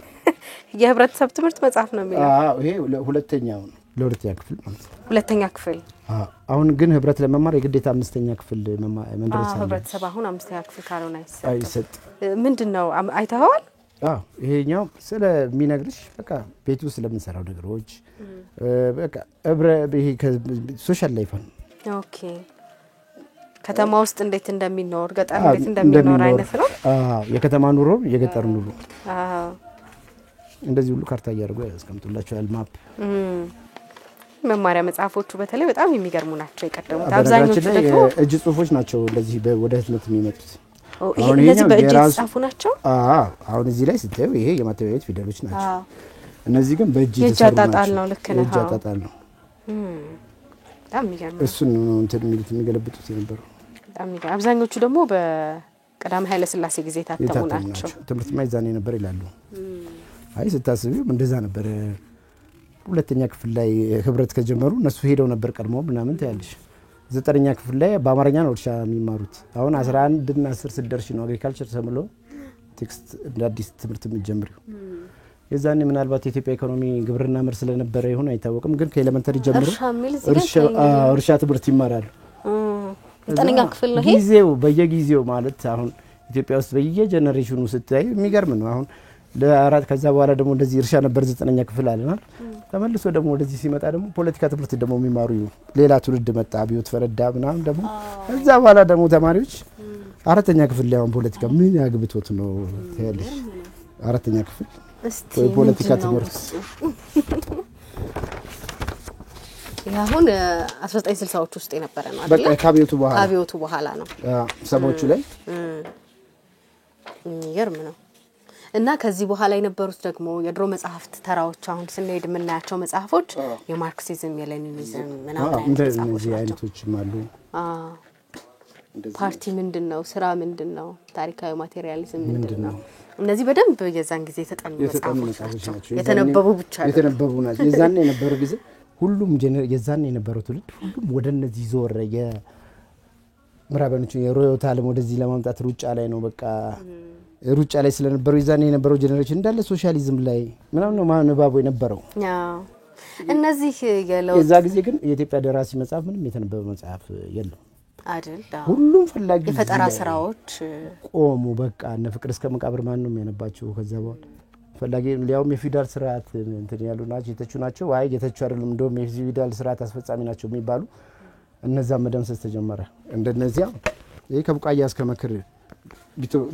የህብረተሰብ ትምህርት መጽሐፍ ነው የሚለው። ይሄ ሁለተኛው ለሁለተኛ ክፍል ማለት ነው። ሁለተኛ ክፍል አሁን ግን ህብረት ለመማር የግዴታ 5ኛ ክፍል መድረስ አለ። ህብረተሰብ አሁን 5ኛ ክፍል ካልሆነ አይሰጥ። ምንድነው አይተኸዋል? ይሄኛው ስለሚነግርሽ በቃ ቤቱ ስለምንሰራው ነገሮች በቃ ይሄ ሶሻል ላይፍ ነው። ኦኬ ከተማ ውስጥ እንዴት እንደሚኖር ገጠር እንዴት እንደሚኖር አይነት ነው። የከተማ ኑሮ የገጠር ኑሮ እንደዚህ ሁሉ ካርታ እያደረጉ ያስቀምጡላቸዋል ማፕ። መማሪያ መጽሐፎቹ በተለይ በጣም የሚገርሙ ናቸው። የቀደሙት አብዛኞቹ ደግሞ እጅ ጽሁፎች ናቸው እንደዚህ ወደ ህትመት የሚመጡት። አሁን እነዚህ በእጅ የተጻፉ ናቸው። አሁን እዚህ ላይ ስትዩ ይሄ የማተሚያ ቤት ፊደሎች ናቸው። እነዚህ ግን በእጅ የተጻፉ ናቸው። ልክ ነው። እጅ አጣጣል ነው። በጣም የሚገርም እሱን ነው እንትን የሚገለብጡት የነበሩ። በጣም የሚገርም አብዛኞቹ ደግሞ በቀዳማዊ ኃይለ ሥላሴ ጊዜ ታተሙ ናቸው። ትምህርት ማይዛኔ ነበር ይላሉ። አይ ስታስቢው እንደዛ ነበር። ሁለተኛ ክፍል ላይ ህብረት ከጀመሩ እነሱ ሄደው ነበር ቀድሞ ምናምን ታያለሽ። 9ኛ ክፍል ላይ በአማርኛ ነው እርሻ የሚማሩት። አሁን 11 እና 10 ስደርሽ ነው አግሪካልቸር ተምሎ ቴክስት እንደ አዲስ ትምህርት የሚጀምረው። የዛኔ ምናልባት የኢትዮጵያ ኢኮኖሚ ግብርና ምር ስለነበረ ይሁን አይታወቅም። ግን ከኤሌመንተሪ ጀምሮ እርሻ ትምህርት ይማራሉ። 9ኛ ክፍል ነው ይሄ ጊዜው በየጊዜው ማለት አሁን ኢትዮጵያ ውስጥ በየጀነሬሽኑ ስታይ የሚገርም ነው። አሁን ለአራት ከዛ በኋላ ደግሞ እንደዚህ እርሻ ነበር 9ኛ ክፍል አለናል። ተመልሶ ደግሞ ወደዚህ ሲመጣ ደግሞ ፖለቲካ ትምህርት ደግሞ የሚማሩ ሌላ ትውልድ መጣ። አብዮት ፈረዳ ምናምን ደግሞ ከዛ በኋላ ደግሞ ተማሪዎች 4ኛ ክፍል ላይ አሁን ፖለቲካ ምን ያግብቶት ነው ታያለሽ። 4ኛ ክፍል ፖለቲካ ትምህርት አሁን 1960ዎች ውስጥ የነበረ ነው አይደል? በቃ ከአብዮቱ በኋላ ነው ሰሞቹ ላይ ይገርም ነው። እና ከዚህ በኋላ የነበሩት ደግሞ የድሮ መጽሐፍት ተራዎች አሁን ስንሄድ የምናያቸው መጽሐፎች የማርክሲዝም የሌኒኒዝም ምናምን እንደዚህ አይነቶችም አሉ። ፓርቲ ምንድነው? ስራ ምንድነው? ታሪካዊ ማቴሪያሊዝም ምንድነው? እነዚህ በደንብ የዛን ጊዜ የተጠኑ መጽሐፎች ናቸው። የተነበቡ ብቻ የተነበቡ ናቸው። የዛን የነበረው ጊዜ ሁሉም የዛን የነበረው ትውልድ ሁሉም ወደ እነዚህ ዞረ። የምዕራባውያኖቹ የሮዮት ዓለም ወደዚህ ለማምጣት ሩጫ ላይ ነው። በቃ ሩጫ ላይ ስለነበረው የዛን የነበረው ጀነሬሽን እንዳለ ሶሻሊዝም ላይ ምናምን ነው ማንባቡ የነበረው። እነዚህ የዛ ጊዜ ግን የኢትዮጵያ ደራሲ መጽሐፍ ምንም የተነበበ መጽሐፍ የለም አይደል? ሁሉም ፈላጊ የፈጠራ ስራዎች ቆሙ። በቃ እነ ፍቅር እስከ መቃብር ማን ነው የሚያነባቸው? ከዛ በኋላ ፈላጊ ሊያውም የፊውዳል ስርዓት እንትን ያሉ ናቸው የተቹ ናቸው። አይ የተቹ አይደለም እንደውም የፊውዳል ስርዓት አስፈጻሚ ናቸው የሚባሉ እነዛ መደምሰስ ተጀመረ። እንደነዚያ ይሄ ከቡቃያ እስከ መክር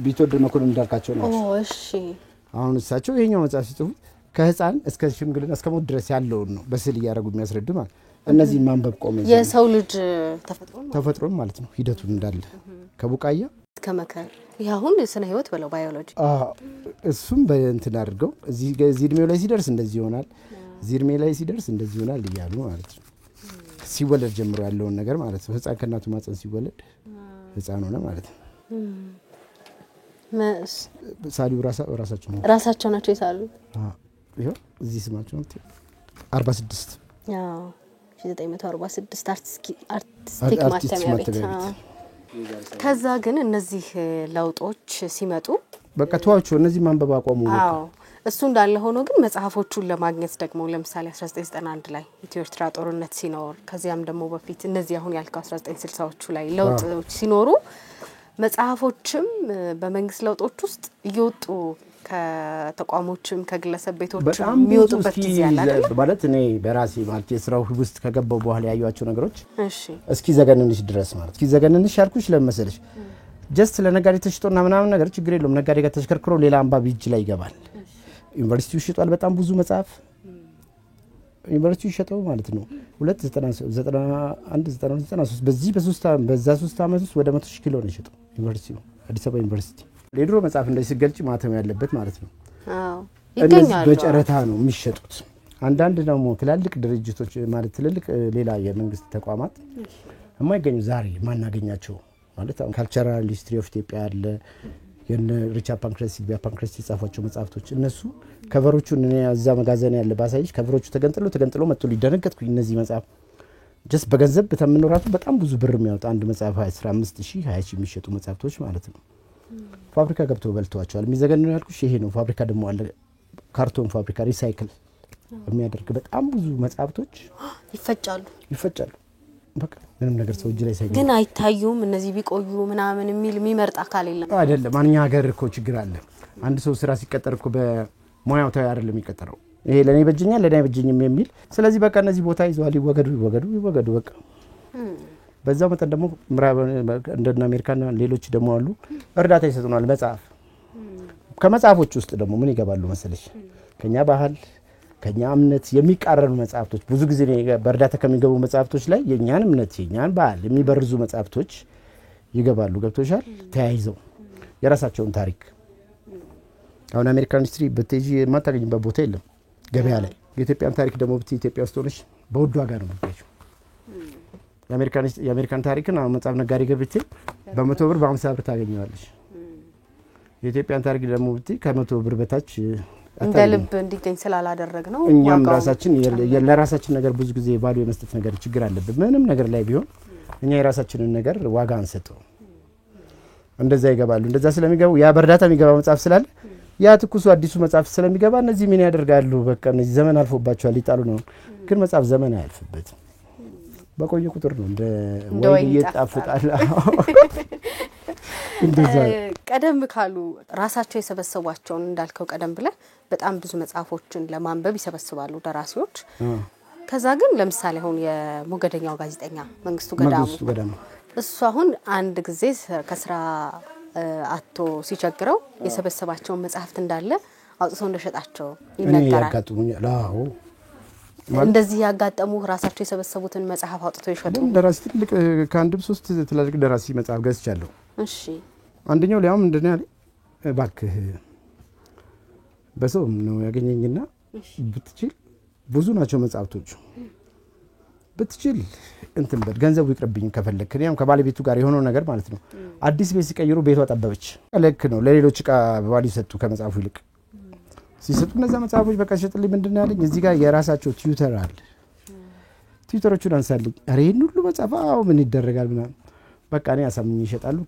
ቢትወደድ መኮንን እንዳልካቸው ናቸው። እሺ አሁን እሳቸው ይሄኛው መጽሐፍ ሲጽፉ ከህፃን እስከ ሽምግልና እስከ ሞት ድረስ ያለውን ነው በስዕል እያደረጉ የሚያስረዱ ማለት እነዚህ ማንበብ ቆመ። የሰው ልጅ ተፈጥሮ ማለት ነው ሂደቱን እንዳለ ከቡቃያ እስከ መከር ያሁን ስነ ህይወት በለው ባዮሎጂ እሱም በእንትን አድርገው እዚህ እድሜው ላይ ሲደርስ እንደዚህ ይሆናል፣ እዚህ እድሜ ላይ ሲደርስ እንደዚህ ይሆናል እያሉ ማለት ነው። ሲወለድ ጀምሮ ያለውን ነገር ማለት ነው። ህፃን ከእናቱ ማፀን ሲወለድ ህፃን ሆነ ማለት ነው። ሳሊው ራሳቸው ናቸው የሳሉ። ይሄው እዚህ ስማቸው 46 1946 አርቲስቲክ ማተሚያ ቤት። ከዛ ግን እነዚህ ለውጦች ሲመጡ በቃ ተዋቸው እነዚህ ማንበብ አቆሙ። እሱ እንዳለ ሆኖ ግን መጽሐፎቹን ለማግኘት ደግሞ ለምሳሌ 1991 ላይ ኢትዮ ኤርትራ ጦርነት ሲኖር ከዚያም ደግሞ በፊት እነዚህ አሁን ያልከው 1960ዎቹ ላይ ለውጦች ሲኖሩ መጽሐፎችም በመንግስት ለውጦች ውስጥ እየወጡ ከተቋሞችም ከግለሰብ ቤቶችም የሚወጡበት ጊዜ አለ አይደል? ማለት እኔ በራሴ ማለት የስራው ውስጥ ከገባው በኋላ ያዩዋቸው ነገሮች እሺ እስኪ ዘገነንሽ ድረስ ማለት እስኪ ዘገነንሽ ያልኩሽ ለመሰለሽ ጀስት ለነጋዴ ተሽጦና ምናምን ነገር ችግር የለውም። ነጋዴ ጋር ተሽከርክሮ ሌላ አንባቢ እጅ ላይ ይገባል። ዩኒቨርሲቲው ይሸጣል በጣም ብዙ መጽሐፍ ዩኒቨርሲቲው ይሸጣው ማለት ነው 291 በዚህ በዛ 3 አመት ውስጥ ወደ 100,000 ኪሎ ነው ይሸጣው ዩኒቨርሲቲው አዲስ አበባ ዩኒቨርሲቲ የድሮ መጽሐፍ እንደዚህ ሲገልጭ ማተም ያለበት ማለት ነው አዎ ይገኛል በጨረታ ነው የሚሸጡት አንዳንድ ደግሞ ትላልቅ ድርጅቶች ማለት ትልልቅ ሌላ የመንግስት ተቋማት የማይገኙ ዛሬ ማናገኛቸው ማለት ካልቸራል ሂስትሪ ኦፍ ኢትዮጵያ አለ የነ ሪቻርድ ፓንክረስት ሲልቪያ ፓንክረስት የጻፏቸው መጽሐፍቶች እነሱ ከቨሮቹን እኔ እዛ መጋዘን ያለ ባሳይሽ ከቨሮቹ ተገንጥሎ መጥቶ ሊደነገጥኩኝ እነዚህ መጽሐፍ just በገንዘብ በተምኖራቱ በጣም ብዙ ብር የሚያወጣ አንድ መጽሐፍ 15,000 20,000 የሚሸጡ መጽሐፍቶች ማለት ነው ፋብሪካ ገብቶ በልቷቸዋል የሚዘገነው ያልኩሽ ይሄ ነው ፋብሪካ ደግሞ አለ ካርቶን ፋብሪካ ሪሳይክል የሚያደርግ በጣም ብዙ መጽሐፍቶች ይፈጫሉ በቃ ምንም ነገር ሰው እጅ ላይ ሳይገኝ ግን አይታዩም እነዚህ ቢቆዩ ምናምን የሚመርጥ አካል የለም አይደለም ማንኛ ሀገር እኮ ችግር አለ አንድ ሰው ስራ ሲቀጠር እኮ በሙያው ታው አይደለም የሚቀጠረው ይሄ ለኔ በጅኛል ለኔ በጅኝም የሚል ስለዚህ በቃ እነዚህ ቦታ ይዘዋል ይወገዱ በቃ በዛው መጠን ደግሞ እንደና አሜሪካና ሌሎች ደግሞ አሉ እርዳታ ይሰጡናል መጽሐፍ ከመጽሐፎች ውስጥ ደግሞ ምን ይገባሉ መሰለሽ ከኛ ባህል ከኛ እምነት የሚቃረኑ መጽሐፍቶች ብዙ ጊዜ በእርዳታ ከሚገቡ መጽሐፍቶች ላይ የኛን እምነት የኛን ባህል የሚበርዙ መጽሐፍቶች ይገባሉ ገብቶሻል ተያይዘው የራሳቸውን ታሪክ አሁን አሜሪካን ሂስትሪ በቴጂ ማታገኝበት ቦታ የለም ገበያ ላይ የኢትዮጵያን ታሪክ ደግሞ ኢትዮጵያ ውስጥ ሆነሽ በውድ ዋጋ ነው የምትገዢው የአሜሪካን ታሪክን አሁን መጽሐፍ ነጋዴ ገብቼ በ100 ብር በ50 ብር ታገኘዋለሽ የኢትዮጵያን ታሪክ ደግሞ ብትይ ከ100 ብር በታች እንደልብ እንዲገኝ ስላላደረግ ነው እኛም ራሳችን ለራሳችን ነገር ብዙ ጊዜ ቫልዩ የመስጠት ነገር ችግር አለበት ምንም ነገር ላይ ቢሆን እኛ የራሳችንን ነገር ዋጋ አንሰጠው እንደዛ ይገባሉ እንደዛ ስለሚገቡ ያ በርዳታ የሚገባ መጽሐፍ ስላለ ያ ትኩሱ አዲሱ መጽሐፍ ስለሚገባ እነዚህ ምን ያደርጋሉ በቃ እነዚህ ዘመን አልፎባቸዋል ይጣሉ ነው ግን መጽሐፍ ዘመን አያልፍበትም በቆየ ቁጥር ነው እንደ ወይ ይጣፍጣል እንደዛ ቀደም ካሉ ራሳቸው የሰበሰቧቸውን እንዳልከው ቀደም ብለ በጣም ብዙ መጽሐፎችን ለማንበብ ይሰበስባሉ ደራሲዎች ከዛ ግን ለምሳሌ አሁን የሞገደኛው ጋዜጠኛ መንግስቱ ገዳሙ እሱ አሁን አንድ ጊዜ ከስራ አቶ ሲቸግረው የሰበሰባቸው መጽሐፍት እንዳለ አውጥቶ እንደሸጣቸው ይነገራል አዎ እንደዚህ ያጋጠሙ ራሳቸው የሰበሰቡትን መጽሐፍ አውጥቶ ይሸጡ ደራሲ ትልቅ ከአንድም 3 ትላልቅ ደራሲ መጽሐፍ ገዝቻለሁ እሺ አንደኛው ሊያውም እንደኔ ያለ ባክህ በሰው ነው ያገኘኝና ብትችል ብዙ ናቸው መጽሐፍቶቹ ብትችል እንትን በል ገንዘቡ ይቅርብኝ ከፈለክ እኔም ከባለቤቱ ጋር የሆነው ነገር ማለት ነው አዲስ ቤት ሲቀይሩ ቤቷ ጠበበች ለክ ነው ለሌሎች ቃ ባሊ ሰጡ ከመጽሐፉ ይልቅ ሲሰጡ እነዛ መጽሐፎች በቃ ሸጥልኝ ምንድነው ያለኝ እዚህ ጋር የራሳቸው ቲዩተር አለ ቲዩተሮቹን አንሳልኝ አሬን ሁሉ መጽሐፋው ምን ይደረጋል ምናምን በቃ እኔ አሳምኝ ይሸጣሉ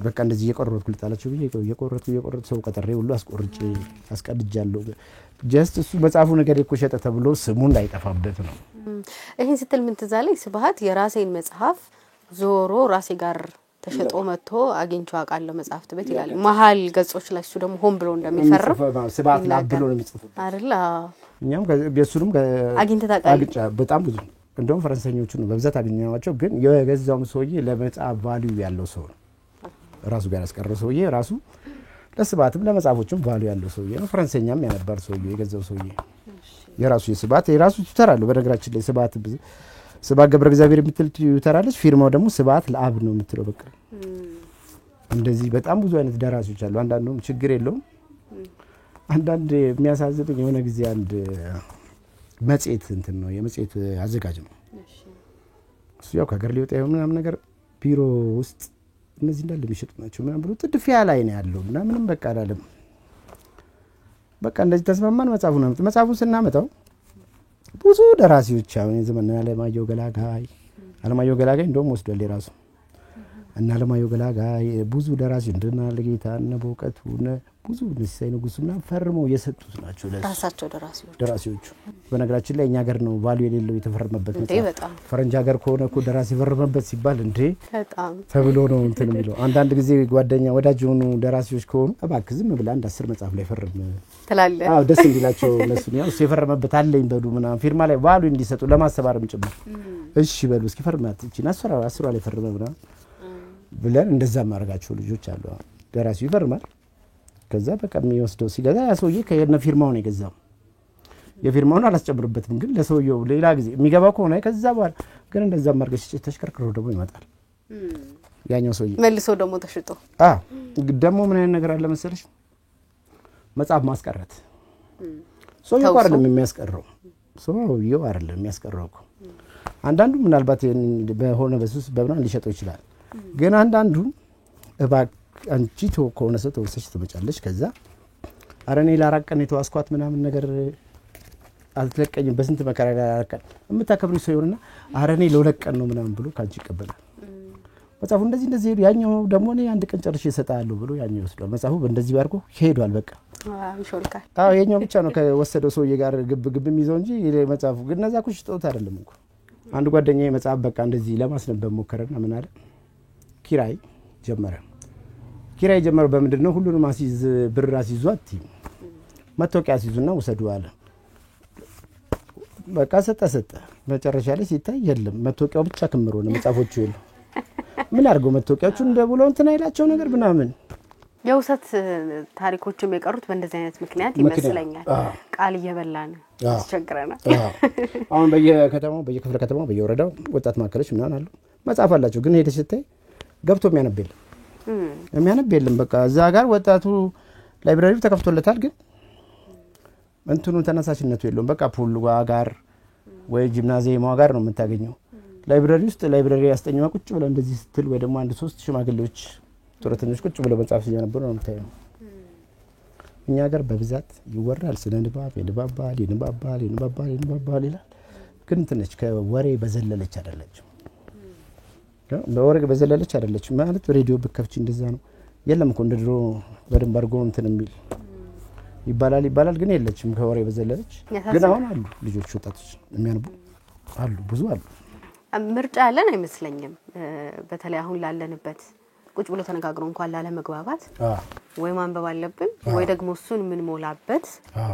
በቃ እንደዚህ የቆረጥኩ ልጣላችሁ ብዬ የቆረጥኩ ሰው ቀጠሬ ሁሉ አስቆርጬ አስቀድጃለሁ ጀስት እሱ መጽሐፉ ነገር እኮ ሸጠ ተብሎ ስሙ እንዳይጠፋበት ነው ይሄን ስትል ምን ትዛለኝ ስብሃት የራሴን መጽሐፍ ዞሮ ራሴ ጋር ተሸጦ መጥቶ አግኝቼው አቃለሁ መጽሐፍት ቤት ይላል መሃል ገጾች ላይ እሱ ደግሞ ሆም ብሎ እንደሚፈርም ስብሃት ላብሎ ነው የሚጽፈው አይደል እኛም በሱንም አግኝተህ ታውቃለህ በጣም ብዙ እንደውም ፈረንሳዮቹ ነው በብዛት አግኝናቸው ግን የገዛው ሰውዬ ለመጽሐፍ ቫልዩ ያለው ሰው ነው ራሱ ጋር ያስቀረው ሰውዬ ራሱ ለስብሃትም ለመጽሐፎቹም ቫልዩ ያለው ሰውዬ ነው ፈረንሳይኛም ያነበር ሰውዬ የገዛው ሰውዬ የራሱ የስብሃት የራሱ ትተራሉ በነገራችን ላይ ስብሃት ገብረ እግዚአብሔር የምትል ትተራለች ፊርማው ደግሞ ስብሃት ለአብ ነው የምትለው በቃ እንደዚህ በጣም ብዙ አይነት ደራሲዎች አሉ አንዳንዱም ችግር የለውም አንዳንድ የሚያሳዝነኝ የሆነ ጊዜ አንድ መጽሔት እንትን ነው የመጽሔት አዘጋጅ ነው እሱ ያው ከሀገር ሊወጣ ይሆን ምናምን ነገር ቢሮ ውስጥ እነዚህ እንዳለ የሚሸጡ ናቸው ምናምን ብሎ ጥድፊያ ላይ ነው ያለውና ምንም በቃ አላለም በቃ እንደዚህ ተስማማን መጽሐፉን ስናመጣው ብዙ ደራሲዎች አሁን የዘመን አለማየሁ ገላጋይ እንደውም ወስዷል የራሱ እና አለማየሁ ገላጋይ ብዙ ደራሲ እንደና ለጌታ እና በእውቀቱ ብዙ ንስይ ንጉስና ፈርመው የሰጡት ናቸው ለራሳቸው ደራሲዎቹ በነገራችን ላይ እኛ ሀገር ነው ቫልዩ የሌለው የተፈረመበት መጽሐፍ ፈረንጅ ሀገር ከሆነ እኮ ደራሲ ፈረመበት ሲባል እንዴ በጣም ተብሎ ነው እንትን የሚለው አንዳንድ ጊዜ ጓደኛ ወዳጅ ሆኑ ደራሲዎች ከሆኑ እባክህ ዝም ብለህ አንድ 10 መጽሐፍ ላይ ፈርም ትላለህ አዎ ደስ እንዲላቸው እነሱ ነው የፈረመበት አለኝ በሉ ምናምን ፊርማ ላይ ቫልዩ እንዲሰጡ ለማስተባበርም ጭምር እሺ በሉ እስኪ ፈርማት እቺ 10 ላይ ፈርመ ምናምን ብለን እንደዛ ማርጋቸው ልጆች አሉ ደራሲው ይፈርማል ከዛ በቃ የሚወስደው ሲገዛ ያ ሰውዬ ከየነ ፊርማው ነው የገዛው የፊርማውን አላስጨምርበትም ግን ለሰውየው ሌላ ጊዜ የሚገባው ከሆነ ከዛ በኋላ ግን እንደዛ ማርገሽ ተሽከርክሮ ደግሞ ይመጣል ያኛው ሰውዬ መልሶ ደግሞ ተሽጦ ደግሞ ምን አይነት ነገር አለ መሰለሽ መጽሐፍ ማስቀረት ሰውዬው አይደለም የሚያስቀረው ሰውዬው አይደለም የሚያስቀረው አንዳንዱ ምናልባት በሆነ በሱስ በብራን ሊሸጠው ይችላል ግን አንዳንዱ እባክ አንቺ ከሆነ ሰው ተወሰሽ ትመጫለሽ ከዛ አረኔ ላራቀን የተዋስኳት ምናምን ነገር አልተለቀኝ በስንት መከራ ላራቀን የምታከብሩ ሰው ይሆንና አረኔ ለወለቀን ነው ምናምን ብሎ ካንቺ ይቀበላል መጽሐፉ እንደዚህ ያኛው ደግሞ እኔ አንድ ቀን ጨርሼ እሰጣለሁ ብሎ ያኛው ይወስዳል መጽሐፉ እንደዚህ ባርኮ ሄዷል በቃ ይሾልካል የኛው ብቻ ነው ከወሰደው ሰውዬ ጋር ግብ የሚይዘው እንጂ መጽሐፉ ግን ነዛ ኩሽ ጦት አይደለም እኮ አንድ ጓደኛዬ መጽሐፍ በቃ እንደዚህ ለማስነበብ ሞከረና ምን አለ ኪራይ ጀመረ በምንድነው ሁሉንም አሲዝ ብር አሲዟት መተውቂያ አሲዙና ወሰዱ አለ በቃ ሰጠ መጨረሻ ላይ ሲታይ የለም መተውቂያው ብቻ ክምሮ ነው መጽሐፎቹ ይሉ ምን አርገው መተውቂያቹን እንደብለው እንትን አይላቸው ነገር ምናምን የውሰት ታሪኮችም የቀሩት በእንደዚህ አይነት ምክንያት ይመስለኛል ቃል እየበላን አስቸግረና አሁን በየክፍለ ከተማው በየወረዳው ወጣት ማከለች ምናምን አሉ መጽሐፍ አላቸው ግን ሄደ ሲታይ ገብቶ የሚያነብ የለም በቃ እዛ ጋር ወጣቱ ላይብራሪው ተከፍቶለታል ግን እንትኑ ተነሳሽነቱ የለውም በቃ ፑል ጋር ወይ ጂምናዚየም ጋር ነው የምታገኘው ላይብራሪ ውስጥ ላይብራሪ ያስጠኛው ቁጭ ብለው እንደዚህ ስትል ወይ ደግሞ አንድ 3 ሽማግሌዎች ጡረተኞች ቁጭ ብለው መጽሐፍ ሲያነቡ ነው የምታየው እኛ ጋር በብዛት ይወራል ስለ ንባብ ይንባባል ይላል ግን ትንሽ ከወሬ በዘለለች አይደለችም በወሬ በዘለለች አይደለችም ማለት ሬዲዮ በከፍቺ እንደዛ ነው የለም እኮ እንደድሮ በደንብ አርጎ እንትን የሚል ይባላል ግን የለችም ከወሬ በዘለለች ግን አሁን አሉ ልጆች ወጣቶች የሚያነቡ አሉ ብዙ አሉ ምርጫ ያለን አይመስለኝም በተለይ አሁን ላለንበት ቁጭ ብሎ ተነጋግሮ እንኳን ላለ መግባባት ወይ ማንበብ አለብን ወይ ደግሞ እሱን ምን ሞላበት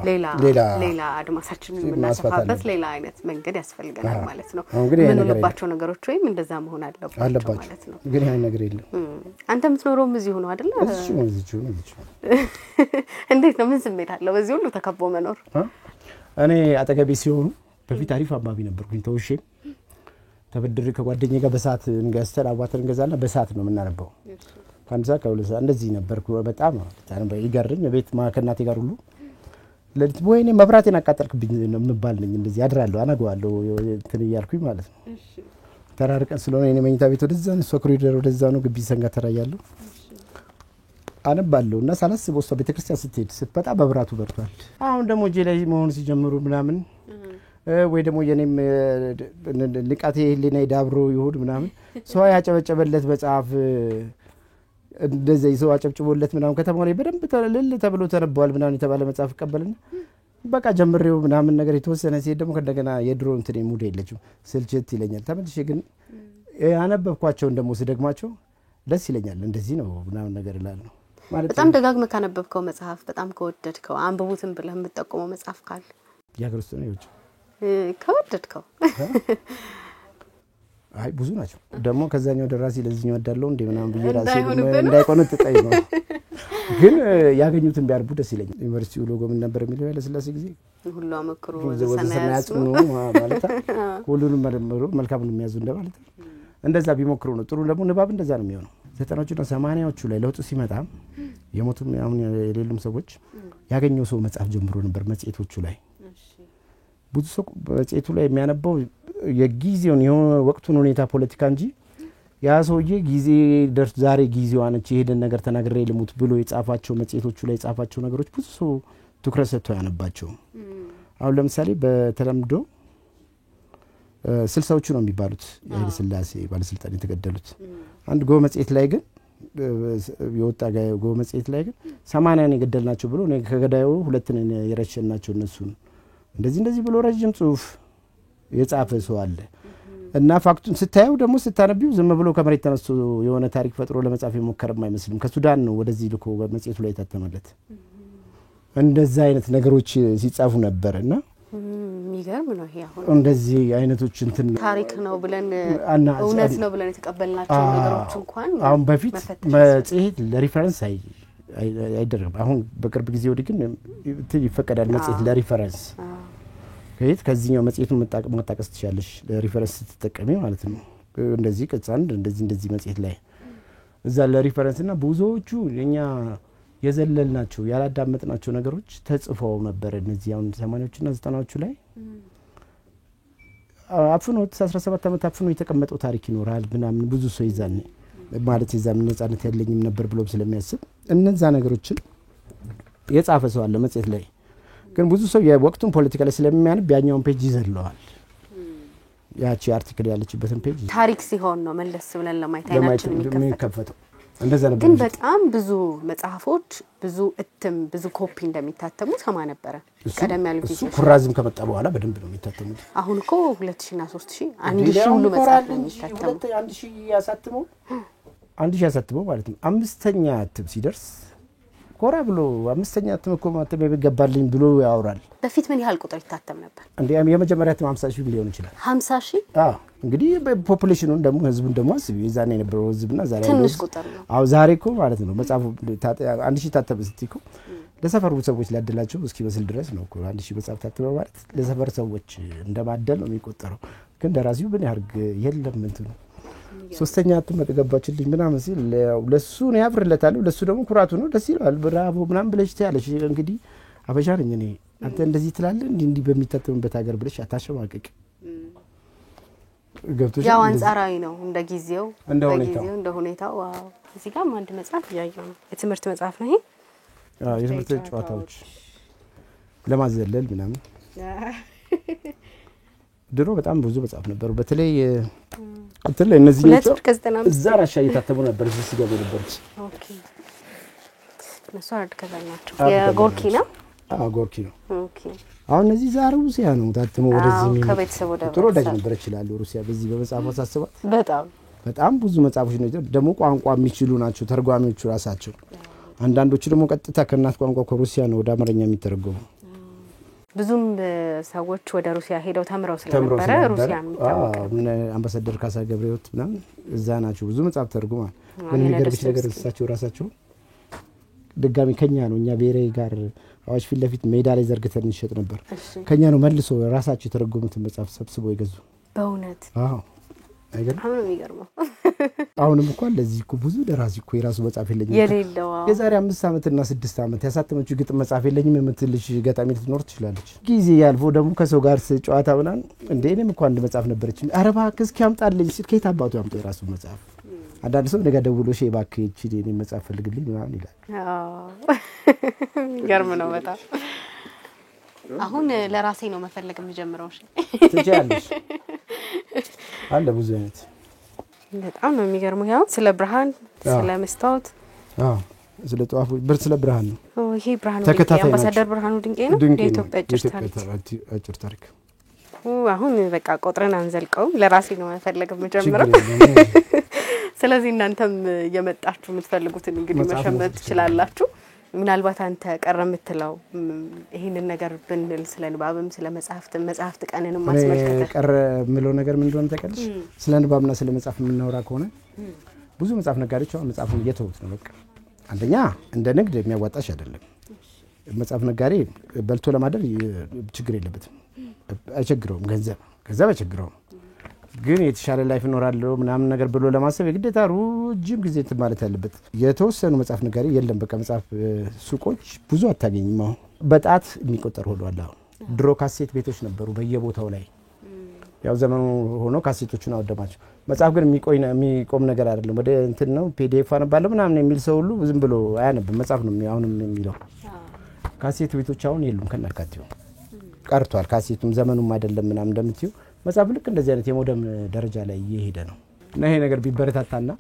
ሌላ አድማሳችንን እናሰፋበት ሌላ አይነት መንገድ ያስፈልገናል ማለት ነው ምን ልባቸው ነገሮች ወይም እንደዛ መሆን አለባቸው ማለት ነው ግን ያን ነገር የለም አንተ ምትኖረው እዚህ ሆኖ አይደል እዚህ እንዴት ነው ምን ስሜት አለው በዚህ ሁሉ ተከቦ መኖር እኔ አጠገቤ ሲሆኑ በፊት አሪፍ አንባቢ ነበርኩኝ ተውሼ ተበድሪ ከጓደኛዬ ጋር በሰዓት እንገስተን አዋተን እንገዛና በሰዓት ነው የምናነበው ካንዛ ከሁለት እንደዚህ ነበርኩ በጣም ታንበ ይገርኝ ቤት ማከናቴ ጋር ሁሉ ለሊት ወይኔ መብራቴን አቃጠልክብኝ ነው የምባል ነኝ እንደዚህ አድራለሁ አናገዋለሁ እንትን ይያልኩኝ ማለት ነው ተራርቀን ስለሆነ እኔ መኝታ ቤት ወደዛ ነው ኮሪደር ወደዛ ነው ግቢ ሰንጋ ተራያለሁ አነባለሁና ሳላስበው እሷ ቤተክርስቲያን ስትሄድ ስትመጣ በብራቱ በርቷል አሁን ደግሞ ጄ ላይ መሆን ሲጀምሩ ምናምን ወይ ደግሞ የኔም ንቃቴ ህሊናዬ ዳብሮ ይሁድ ምናምን ሰው ያጨበጨበለት መጽሐፍ እንደዚህ ሰው አጨብጭቦለት ምናምን ከተማው ላይ በደንብ ተብሎ ተነበዋል ምናምን የተባለ መጽሐፍ ቀበልና በቃ ጀምሬው ምናምን ነገር የተወሰነ ሲሄድ ደግሞ ከደገና የድሮ እንትን ሙድ የለችም ስልችት ይለኛል ተመልሼ ግን ያነበብኳቸውን ደግሞ ስደግማቸው ደስ ይለኛል እንደዚህ ነው ምናምን ነገር ይላል ማለት በጣም ደጋግመህ ካነበብከው መጽሐፍ በጣም ከወደድከው አንብቡትን ብለህ የምትጠቆመው መጽሐፍ ካለ ያገርስ ነው ይወጭ ከወደድከው አይ ብዙ ናቸው ደግሞ ከዛኛው ደራሲ ለዚህኛው ወዳለው እንደ ምናምን በየራሴ እንዳይቆነጥጠኝ ነው ግን ያገኙትን ቢያርቡ ደስ ይለኛል ዩኒቨርሲቲው ሎጎ ምን ነበር የሚለው ያለ ስላሴ ጊዜ ሁሉ አመክሩ ወዘሰናያጽ ነው ማለት ሁሉንም መልካም ነው የሚያዙ እንደማለት እንደዛ ቢሞክሩ ነው ጥሩ ደግሞ ንባብ እንደዛ ነው የሚሆነው 90ዎቹና 80ዎቹ ላይ ለውጥ ሲመጣ የሞቱም አሁን የሌሉም ሰዎች ያገኘው ሰው መጽሐፍ ጀምሮ ነበር መጽሔቶቹ ላይ ብዙ ሰው መጽሔቱ ላይ የሚያነባው የጊዜውን የወቅቱን ሁኔታ ፖለቲካ እንጂ ያ ሰውዬ ጊዜ ደርስ ዛሬ ጊዜው አነች ይሄን ነገር ተናግሬ ልሙት ብሎ የጻፋቸው መጽሔቶቹ ላይ የጻፋቸው ነገሮች ብዙ ሰው ትኩረት ሰጥቶ ያነባቸው አሁን ለምሳሌ በተለምዶ 60ዎቹ ነው የሚባሉት የኃይለ ሥላሴ ባለስልጣን የተገደሉት አንድ ጎ መጽሔት ላይ ግን የወጣ ጎ መጽሔት ላይ ግን 80 ነው የገደልናቸው ብሎ ነው ከገዳዩ ሁለት ነው የረሸናቸው እነሱን እንደዚህ ብሎ ረጅም ጽሁፍ የጻፈ ሰው አለ እና ፋክቱን ስታየው ደግሞ ስታነቢው ዝም ብሎ ከመሬት ተነስቶ የሆነ ታሪክ ፈጥሮ ለመጻፍ የሞከረም አይመስልም ከሱዳን ነው ወደዚህ ልኮ መጽሔቱ ላይ ታተመለት እንደዛ አይነት ነገሮች ሲጻፉ ነበርና የሚገርም ነው ይሄ አሁን እንደዚህ አይነቶች እንትን ታሪክ ነው ብለን እውነት ነው ብለን የተቀበልናቸው ነገሮች እንኳን አሁን በፊት መጽሔት ለሪፈረንስ አይደረም አሁን በቅርብ ጊዜ ወዲህ ግን ይፈቀዳል መጽሔት ለሪፈረንስ ከዚህኛው መጽሔቱን መጣቀስ ትችላለሽ ለሪፈረንስ ተጠቀሚ ማለት ነው እንደዚህ ቅጻን እንደዚህ መጽሔት ላይ እዛ ለሪፈረንስና ብዙዎቹ የኛ የዘለልናቸው ያላዳመጥናቸው ነገሮች ተጽፈው ነበር እነዚህ አሁን 80ዎችና 90ዎቹ ላይ አፍኖት 17 ዓመት አፍኖ የተቀመጠው ታሪክ ይኖራል ምናምን ብዙ ሰው ይዛል ማለት ይዛም ነጻነት ያለኝም ነበር ብሎ ስለሚያስብ እነዛ ነገሮችን የጻፈ ሰው አለ መጽሔት ላይ ግን ብዙ ሰው የወቅቱን ፖለቲካ ላይ ስለሚያነብ ያኛውን ፔጅ ይዘለዋል ያቺ አርቲክል ያለችበትን ፔጅ ታሪክ ሲሆን ነው መለስ ብለን ለማየት አይናችን የሚከፈተው እንደዛ ነበር ግን በጣም ብዙ መጽሐፎች ብዙ እትም ብዙ ኮፒ እንደሚታተሙ ሰማ ነበር ቀደም ያሉ ጊዜ ኩራዝም ከመጣ በኋላ በደንብ ነው የሚታተሙት አሁን እኮ 2000 እና 3000 1000 ሁሉ መጽሐፍ ነው የሚታተሙ 1000 ያሳትመው ማለት ነው አምስተኛ እትም ሲደርስ ኮራ ብሎ አምስተኛ እትም እኮ ማተም ይገባልኝ ብሎ ያወራል በፊት ምን ያህል ቁጥር ይታተም ነበር እንዴ የመጀመሪያ እትም 50000 ሊሆን ይችላል 50000 እንግዲህ ፖፑሌሽኑን ደግሞ ህዝቡን ደግሞ አስቢ የዛኔ የነበረው ህዝብና ዛሬ ያለው ትንሽ ቁጥር ነው አው ዛሬ እኮ ማለት ነው መጽሐፉ 1000 ታተመ ስትይኮ ለሰፈሩ ሰዎች ሊያደላቸው እስኪ መስል ድረስ ነው እኮ 1000 መጽሐፍ ታተመ ማለት ለሰፈር ሰዎች እንደማደል ነው የሚቆጠረው ግን ደራሲው ምን ያርግ የለም እንት ነው ሶስተኛ እትም ተገባችልኝ ምናምን ሲል ለሱ ነው ያብርለታል ለሱ ደግሞ ኩራቱ ነው ደስ ይላል ብራቮ ምናምን ብለሽ ታያለሽ እንግዲህ አበሻ ነኝ እኔ አንተ እንደዚህ ትላለህ እንዲህ በሚታተምበት ሀገር ብለሽ አታሸማቀቅ ገብቶሽ ያው አንጻራዊ ነው እንደ ጊዜው እንደ ሁኔታው እዚህ ጋር አንድ መጽሐፍ ያያየው ነው የትምህርት መጽሐፍ ነው ይሄ የትምህርት ጨዋታዎች ለማዘለል ምናምን ድሮ በጣም ብዙ መጽሐፍ ነበሩ በተለይ እንትን ላይ እነዚህ እዛ ራሻ እየታተሙ ነበር እዚህ ሲገቡ ነበር ኦኬ መስዋዕት ከዛኛቸው የጎርኪ ነው ጎርኪ ነው ኦኬ አሁን እነዚህ ዛሬ ሩሲያ ነው ታተሙ ወደዚህ ነው ከቤተሰብ ወደ ጥሩ ደግ ነበር ይችላል ሩሲያ በዚህ በመጽሐፍ አሳስባት በጣም ብዙ መጽሐፎች ነው ደግሞ ቋንቋ የሚችሉ ናቸው ተርጓሚዎቹ ራሳቸው አንዳንዶቹ ደግሞ ቀጥታ ከእናት ቋንቋ ከሩሲያ ነው ወደ አማርኛ የሚተረጎሙ ብዙም ሰዎች ወደ ሩሲያ ሄደው ተምረው ስለነበረ ሩሲያ አምባሳደር ካሳ ገብረህይወት ምናምን እዛ ናቸው ብዙ መጽሐፍ ተርጉማል ምን የሚገርምሽ ነገር እሳቸው ራሳቸው ድጋሚ ከኛ ነው እኛ ብሔራዊ ጋር አዋሽ ፊት ለፊት ሜዳ ላይ ዘርግተን እንሸጥ ነበር ከኛ ነው መልሶ ራሳቸው የተረጎሙትን መጽሐፍ ሰብስበው ይገዙ በእውነት አይገርም አሁን የሚገርመው አሁንም እንኳን ለዚህ እኮ ብዙ ደራሲ እኮ የራሱ መጽሐፍ የለኝም የሌለው የዛሬ 5 አመትና 6 አመት ያሳተመችው ግጥም መጽሐፍ የለኝም የምትልሽ ገጣሚ ልትኖር ትችላለች ጊዜ ያልፎ ደግሞ ከሰው ጋር ጨዋታ ብላን እንደ እኔም እንኳን አንድ መጽሐፍ ነበረች አረባ ከስኪ ያምጣልኝ ሲል ከየት አባቱ ያምጣ የራሱ መጽሐፍ አንዳንድ ሰው ነገ ደውሎ ሼባክ እቺ እኔ መጽሐፍ ፈልግልኝ ምናምን ይላል ገርም ነው በጣም አሁን ለራሴ ነው መፈለግ የሚጀምረው እሺ ትቻለሽ አለ ብዙ አይነት በጣም ነው የሚገርመው ያው ስለ ብርሃን ስለ መስታወት ስለ ጧፉ ስለ ብርሃን ነው ይሄ ብርሃኑ አምባሳደር ብርሃኑ ድንቄ ነው የኢትዮጵያ አጭር ታሪክ አሁን በቃ ቆጥረን አንዘልቀውም ለራሴ ነው መፈለግ የሚጀምረው ስለዚህ እናንተም የመጣችሁ የምትፈልጉትን እንግዲህ መሸመት ትችላላችሁ ምናልባት አንተ ቀረምትለው ይሄንን ነገር ብንል ስለ ንባብም ስለ መጽሐፍት ቀንንም ማስመልከተ ቀረምለው ነገር ምን እንደሆነ ተቀልሽ ስለ ንባብና ስለ መጽሐፍ የምናወራ ከሆነ ብዙ መጽሐፍ ነጋዴዎች አሁን መጽሐፉን እየተውት ነው በቃ አንደኛ እንደ ንግድ የሚያዋጣሽ አይደለም መጽሐፍ ነጋዴ በልቶ ለማደር ችግር የለበትም አይቸግረውም ገንዘብ አይቸግረውም ግን የተሻለ ላይፍ ይኖራለው ምናምን ነገር ብሎ ለማሰብ የግዴታ ረጅም ጊዜ ማለት ያለበት የተወሰኑ መጽሐፍ ነጋዴ የለም በቃ መጽሐፍ ሱቆች ብዙ አታገኝም አሁን በጣት የሚቆጠር ሆኗል አሁን ድሮ ካሴት ቤቶች ነበሩ በየቦታው ላይ ያው ዘመኑ ሆኖ ካሴቶቹን አወደማቸው መጽሐፍ ግን የሚቆም ነገር አይደለም ወደ እንትን ነው ፒዲኤፍ አነባለሁ ምናምን የሚል ሰው ሁሉ ዝም ብሎ አያነብም መጽሐፍ ነው አሁንም የሚለው ካሴት ቤቶች አሁን የሉም ከናካቴው ቀርቷል ካሴቱም ዘመኑም አይደለም ምናምን እንደምትዩ መጽሐፍ ልክ እንደዚህ አይነት የሞደም ደረጃ ላይ እየሄደ ነው እና ይሄ ነገር ቢበረታታና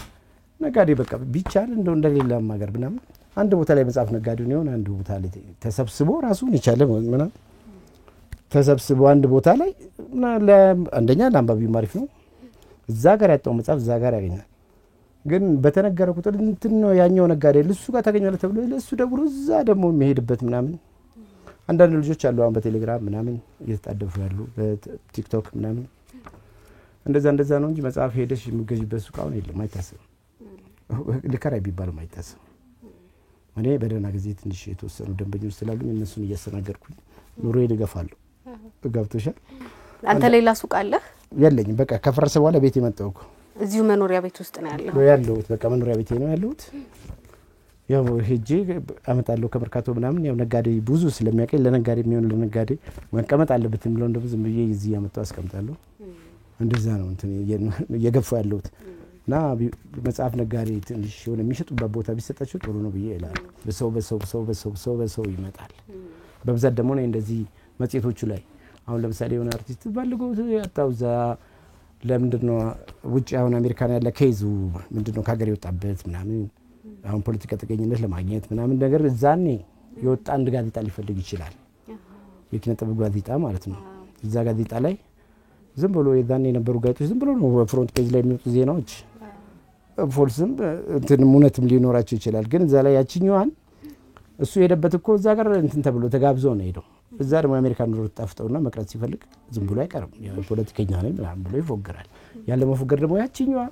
ነጋዴ በቃ ቢቻል እንደው እንደሌላ ማገር ምናምን አንድ ቦታ ላይ መጽሐፍ ነጋዴው ነው አንድ ቦታ ላይ ተሰብስቦ ራሱን ይቻለ ምናምን ተሰብስቦ አንድ ቦታ ላይ አንደኛ ለአንባቢው ማሪፍ ነው እዛ ጋር ያጣው መጽሐፍ እዛ ጋር ያገኛል ግን በተነገረ ቁጥር እንትን ነው ያኛው ነጋዴ ለሱ ጋር ታገኛለህ ተብሎ ለሱ ደውሎ እዛ ደግሞ የሚሄድበት ምናምን አንዳንድ ልጆች አሉ አሁን በቴሌግራም ምናምን እየተጣደፉ ያሉ በቲክቶክ ምናምን እንደዛ ነው እንጂ መጽሐፍ ሄደሽ የሚገዥበት ሱቅ አሁን የለም አይታሰብም ልከራይ ቢባል አይታሰብም እኔ በደህና ጊዜ ትንሽ የተወሰኑ ደንበኞች ስላሉኝ እነሱን እያስተናገድኩኝ ኑሮ ይደገፋለሁ ገብቶሻል አንተ ሌላ ሱቅ አለህ የለኝም በቃ ከፈረሰ በኋላ ቤት የመጣው እዚሁ መኖሪያ ቤት ውስጥ ነው ያለው በቃ መኖሪያ ቤቴ ነው ያለሁት ያው ሄጄ አመጣለሁ ከመርካቶ ምናምን ያው ነጋዴ ብዙ ስለሚያቀኝ ለነጋዴ የሚሆን ለነጋዴ መቀመጥ አለበት ብለው እንደዚህ ዝም ብዬ እዚህ ያመጣው አስቀምጣለሁ እንደዛ ነው እንትን የገፋው ያለሁት ና መጽሐፍ ነጋዴ ትንሽ የሆነ የሚሸጡበት ቦታ ቢሰጣቸው ጥሩ ነው ብዬ እላለሁ በሰው ይመጣል በብዛት ደግሞ ነው እንደዚህ መጽሔቶቹ ላይ አሁን ለምሳሌ የሆነ አርቲስት ባልገው ያጣውዛ ለምንድነው ውጪ አሁን አሜሪካን ያለ ኬዙ ምንድነው ካገር ይወጣበት ምናምን አሁን ፖለቲካ ተገኝነት ለማግኘት ምናምን ነገር እዛኔ የወጣ አንድ ጋዜጣ ሊፈልግ ይችላል የኪነ ጥበብ ጋዜጣ ማለት ነው እዛ ጋዜጣ ላይ ዝም ብሎ የዛኔ የነበሩ ጋዜጦች ዝም ብሎ ነው ፍሮንት ፔጅ ላይ የሚወጡ ዜናዎች ፎልስም እንትን ሙነትም ሊኖራቸው ይችላል ግን እዛ ላይ ያቺኛዋን እሱ ሄደበት እኮ እዛ ጋር እንትን ተብሎ ተጋብዞ ነው ሄደው እዛ ደግሞ አሜሪካን ኑሮ ተጣፍጠውና መቅረት ሲፈልግ ዝም ብሎ አይቀርም ፖለቲከኛ ነኝ ምናምን ብሎ ይፎገራል ያለ መፎገር ደግሞ ያቺኛዋ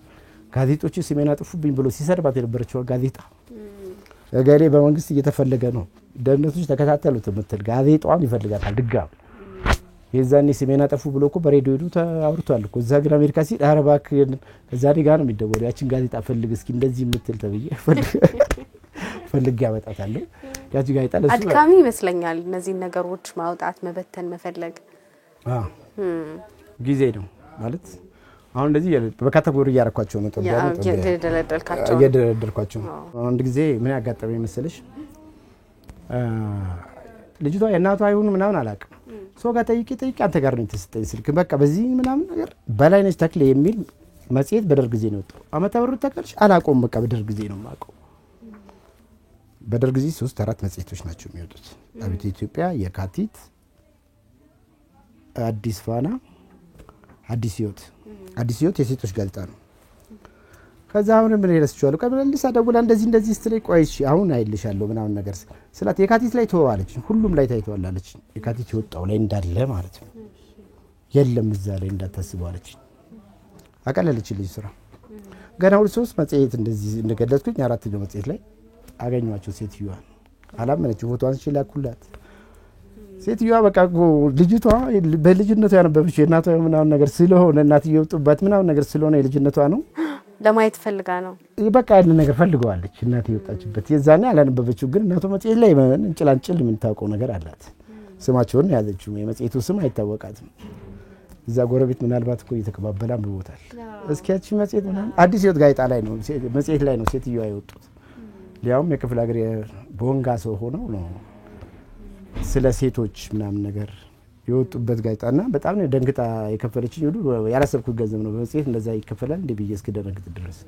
ጋዜጦች ስሜን አጥፉብኝ ብሎ ሲሰርባት የነበረችው ጋዜጣ እገሌ በመንግስት እየተፈለገ ነው ደህንነቶች ተከታተሉት ምትል ጋዜጣዋን ይፈልጋታል ድጋም የዛኔ ስሜን አጥፉ ብሎ እኮ በሬዲዮ ሄዱ አውርቷል እኮ እዛ ግን አሜሪካ ሲል አረባክ እዛ ጋር ነው የሚደወለው ያቺን ጋዜጣ ፈልግ እስኪ እንደዚህ ምትል ተብዬ ፈልግ ያመጣታለሁ ያቺ ጋዜጣ ለሱ አድካሚ ይመስለኛል እነዚህ ነገሮች ማውጣት መበተን መፈለግ ጊዜ ነው ማለት አሁን እንደዚህ በካታጎሪ ያረኳቸው ነው የደለደልኳቸው አንድ ጊዜ ምን ያጋጠመኝ መሰለሽ ልጅቷ የእናቷ አይሁን ምናምን አላውቅም ሰው ጋር ጠይቄ አንተ ጋር ነው ተሰጠኝ ስልክ በቃ በዚህ ምናምን ነገር በላይነሽ ተክሌ የሚል መጽሔት በደርግ ጊዜ ነው ወጣው አመታ በሩ ተከልሽ አላቆም በቃ በደርግ ጊዜ ነው ማቆም በደርግ ጊዜ 3-4 መጽሔቶች ናቸው የሚወጡት አብዮት ኢትዮጵያ የካቲት አዲስ ፋና አዲስ ህይወት የሴቶች ጋዜጣ ነው ከዛ አሁን ምን ይረስቻለሁ ቀበለልስ አደውላ እንደዚህ ስትለይ ቆይሽ አሁን አይልሻለሁ ምናምን ነገር ስላት የካቲት ላይ ተዋለች ሁሉም ላይ ታይቷላለች የካቲት ይወጣው ላይ እንዳለ ማለት ነው የለም እዛ ላይ እንዳታስባለች አቀለለችልኝ ስራ ገና ሁሉ 3 መጽሔት እንደዚህ እንደገለጽኩኝ አራተኛው መጽሔት ላይ አገኘዋቸው ሴትዮዋን አላመነች ፎቶዋን ሲላኩላት ሴትዮዋ በቃ ልጅቷ በልጅነቷ ያነበበችው የእናቷ ምናምን ነገር ስለሆነ እናትየው ጥባት ምናምን ነገር ስለሆነ የልጅነቷ ነው ለማየት ፈልጋ ነው በቃ ያን ነገር ፈልገዋለች እናት ይወጣችበት የዛኔ አላነበበችው ግን እናቷ መጽሔት ላይ እንጭላንጭል ምን ታውቀው ነገር አላት ስማቸውን ያዘችው የመጽሔቱ ስም አይታወቃትም እዛ ጎረቤት ምናልባት እኮ እየተቀባበላ አንብቦታል እስኪያቺ መጽሔት ምናምን አዲስ ህይወት ጋዜጣ ላይ ነው መጽሔት ላይ ነው ሴትዮዋ የወጡት ሊያውም የክፍለ ሀገር ቦንጋ ሰው ሆነው ነው ስለ ሴቶች ምናምን ነገር የወጡበት ጋዜጣና በጣም ነው ደንግጣ የከፈለችኝ ሁሉ ያላሰብኩት ገንዘብ ነው በመጽሔት እንደዛ ይከፈላል እንደ ብዬ እስከደረግጥ ድረስ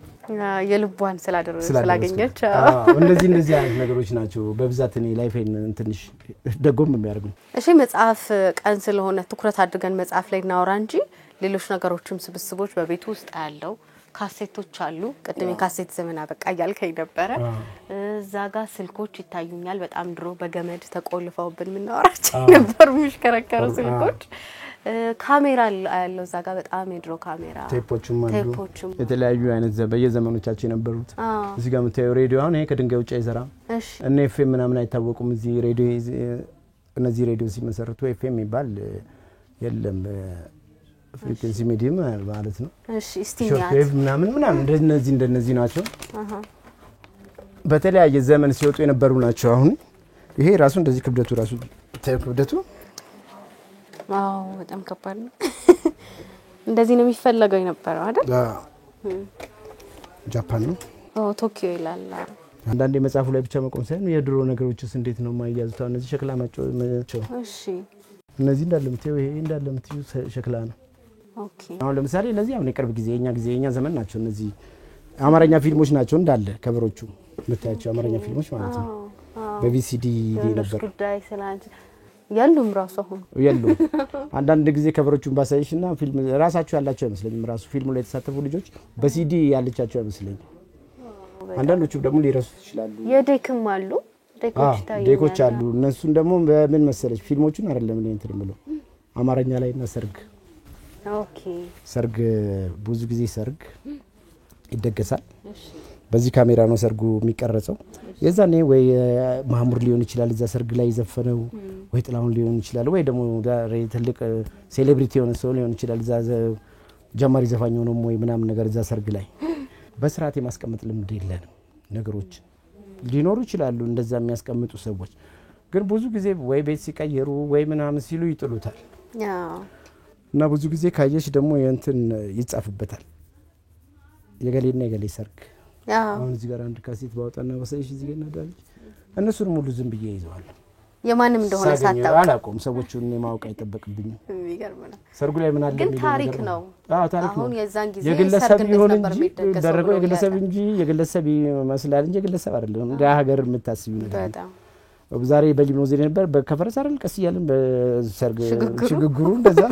የልቧን ስላገኘች እንደዚህ አይነት ነገሮች ናቸው በብዛት እኔ ላይፌን ትንሽ ደጎም የሚያደርጉኝ እሺ መጽሐፍ ቀን ስለሆነ ትኩረት አድርገን መጽሐፍ ላይ እናወራ እንጂ ሌሎች ነገሮችም ስብስቦች በቤቱ ውስጥ ያለው ካሴቶች አሉ ቀደም ካሴት ዘመን አበቃ ያልከኝ ነበር እዛ ጋር ስልኮች ይታዩኛል በጣም ድሮ በገመድ ተቆልፈውብን ምናወራቸው ነበር ምሽከረከሩ ስልኮች ካሜራ ያለው እዛ ጋር በጣም የድሮ ካሜራ ቴፖችም የተለያዩ አይነት በየዘመኖቻቸው የነበሩት እዚህ ጋር መታየው ሬዲዮ አሁን ይሄ ከድንጋይ ውጭ አይሰራ እና ኤፍኤም ምናምን አይታወቁም እዚህ ሬዲዮ እነዚህ ሬዲዮ ሲመሰረቱ ኤፍኤም ይባል የለም ፍሪኩዌንሲ ሚዲየም ማለት ነው እሺ ስቲሚያት ምናምን እንደነዚህ ናቸው በተለያየ ዘመን ሲወጡ የነበሩ ናቸው አሁን ይሄ ራሱ እንደዚህ ክብደቱ ራሱ ክብደቱ በጣም ከባድ ነው እንደዚህ ነው የሚፈልገው የነበረው አይደል ጃፓን ነው ቶኪዮ ይላል አንዳንዴ መጽሐፉ ላይ ብቻ መቆም ሳይሆን የድሮ ነገሮችስ እንዴት ነው ማያዙት እነዚህ ሸክላ ናቸው እሺ እነዚህ እንዳለምትዩ ይሄ እንዳለምትዩ ሸክላ ነው ኦኬ አሁን ለምሳሌ እነዚህ አሁን የቅርብ ጊዜ የኛ ዘመን ናቸው እነዚህ አማርኛ ፊልሞች ናቸው እንዳለ ከበሮቹ መታያቸው አማርኛ ፊልሞች ማለት ነው በቪሲዲ ነበር ጉዳይ ስላንቺ ያሉም ራሱ አሁን ያሉም አንዳንድ ጊዜ ከበሮቹን ባሳይሽና ፊልም ራሳቸው ያላቸው አይመስለኝም ራሱ ፊልሙ ላይ የተሳተፉ ልጆች በሲዲ ያለቻቸው አይመስለኝም አንዳንዶቹ ደግሞ ሊረሱ ይችላሉ የዴክም አሉ ዴኮች አሉ እነሱን ደግሞ በምን መሰለሽ ፊልሞቹን አይደለም እኔ እንትን ብለው አማርኛ ላይና ሰርግ ኦኬ ሰርግ ብዙ ጊዜ ሰርግ ይደገሳል በዚህ ካሜራ ነው ሰርጉ የሚቀረጸው የዛኔ ወይ ማህሙድ ሊሆን ይችላል እዛ ሰርግ ላይ ዘፈነው ወይ ጥላውን ሊሆን ይችላል ወይ ደግሞ ትልቅ ሴሌብሪቲ የሆነ ሰው ሊሆን ይችላል እዛ ጀማሪ ዘፋኝ ሆኖ ወይ ምናምን ነገር እዛ ሰርግ ላይ በስርዓት የማስቀመጥ ልምድ የለንም ነገሮች ሊኖሩ ይችላሉ እንደዛ የሚያስቀምጡ ሰዎች ግን ብዙ ጊዜ ወይ ቤት ሲቀየሩ ወይ ምናምን ሲሉ ይጥሉታል እና ብዙ ጊዜ ካየሽ ደግሞ የእንትን ይጻፍበታል የገሌና የገሌ ሰርግ አሁን እዚህ ጋር አንድ ካሴት ባወጣና ወሰይሽ እዚህ ጋር እናዳለች እነሱን ሙሉ ዝም ብዬ ይዘዋል የማንም እንደሆነ ሳታውቅ አላቆም ሰዎቹን ማወቅ አይተበቅብኝም የሚገርም ነው ሰርጉ ላይ ምን አለ ግን ታሪክ ነው ታሪክ ነው አሁን የዛን ጊዜ የግለሰብ ይሁን እንጂ ደረገው የግለሰብ እንጂ የግለሰብ ይመስላል እንጂ የግለሰብ አይደለም እንደ ሀገር የምታስዩ ነገር በጣም ዛሬ በሊሞዚን ነበር በከፈረስ አይደል ቀስ ይያልን በሰርግ ሽግግሩ እንደዛ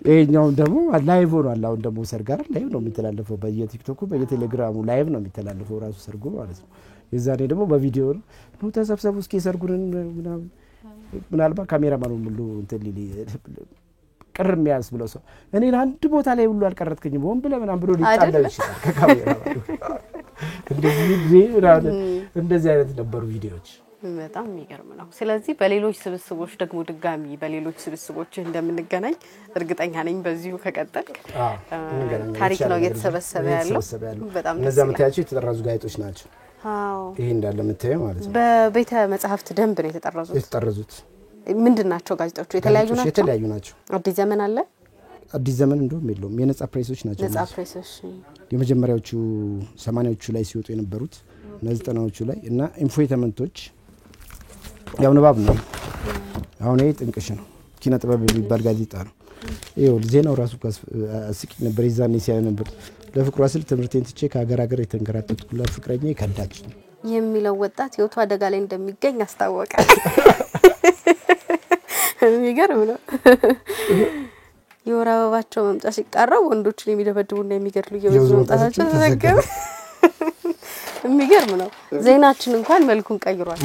ይሄኛው ደግሞ ላይቭ ሆኗል አሁን ደግሞ ሰርግ አይደል ላይቭ ነው የሚተላለፈው በየቲክቶኩ በየቴሌግራሙ ላይቭ ነው የሚተላለፈው ራሱ ሰርጉ ማለት ነው የዛኔ ደግሞ በቪዲዮ ነው ተሰብሰቡ እስኪ ሰርጉን ምናልባት ካሜራማኑ ሙሉ እንትን ሊሊ ቅርም ያስ ብለው ሰው እኔ አንድ ቦታ ላይ ሁሉ አልቀረጥከኝም ወን ብለ ምናምን ብሎ ሊጣላው ይችላል ከካሜራማኑ እንደዚህ አይነት ነበሩ ቪዲዮዎች በጣም የሚገርም ነው ስለዚህ በሌሎች ስብስቦች ደግሞ ድጋሚ በሌሎች ስብስቦች እንደምንገናኝ እርግጠኛ ነኝ በዚሁ ከቀጠልክ ታሪክ ነው እየተሰበሰበ ያለው በጣም እነዛ መታያቸው የተጠራዙ ጋዜጦች ናቸው ይሄ እንዳለ መታየው ማለት ነው በቤተ መጻሕፍት ደንብ ነው የተጠረዙት ምንድናቸው ጋዜጦቹ የተለያዩ ናቸው አዲስ ዘመን አለ አዲስ ዘመን እንደውም የለውም የነጻ ፕሬሶች ናቸው ነጻ ፕሬሶች የመጀመሪያዎቹ 80ዎቹ ላይ ሲወጡ የነበሩት እና 90ዎቹ ላይ እና ኢንፎቴመንቶች ያው ንባብ ነው አሁን ይሄ ጥንቅሽ ነው ኪነ ጥበብ የሚባል ጋዜጣ ነው ይሄው ዜናው ራሱ አስቂ ነበር ይዛኔ ሲያ ነበር ለፍቅሯ ስል ትምርቴን ትቼ ከሀገር ሀገር የተንከራተትኩላት ፍቅረኛ ይከዳች የሚለው ወጣት ህይወቱ አደጋ ላይ እንደሚገኝ አስታወቀ የሚገርም ነው የወር አበባቸው መምጫ ሲቃረብ ወንዶችን የሚደበድቡና የሚገድሉ የወዙ ወጣታቸው ተዘገበ የሚገርም ነው ዜናችን እንኳን መልኩን ቀይሯል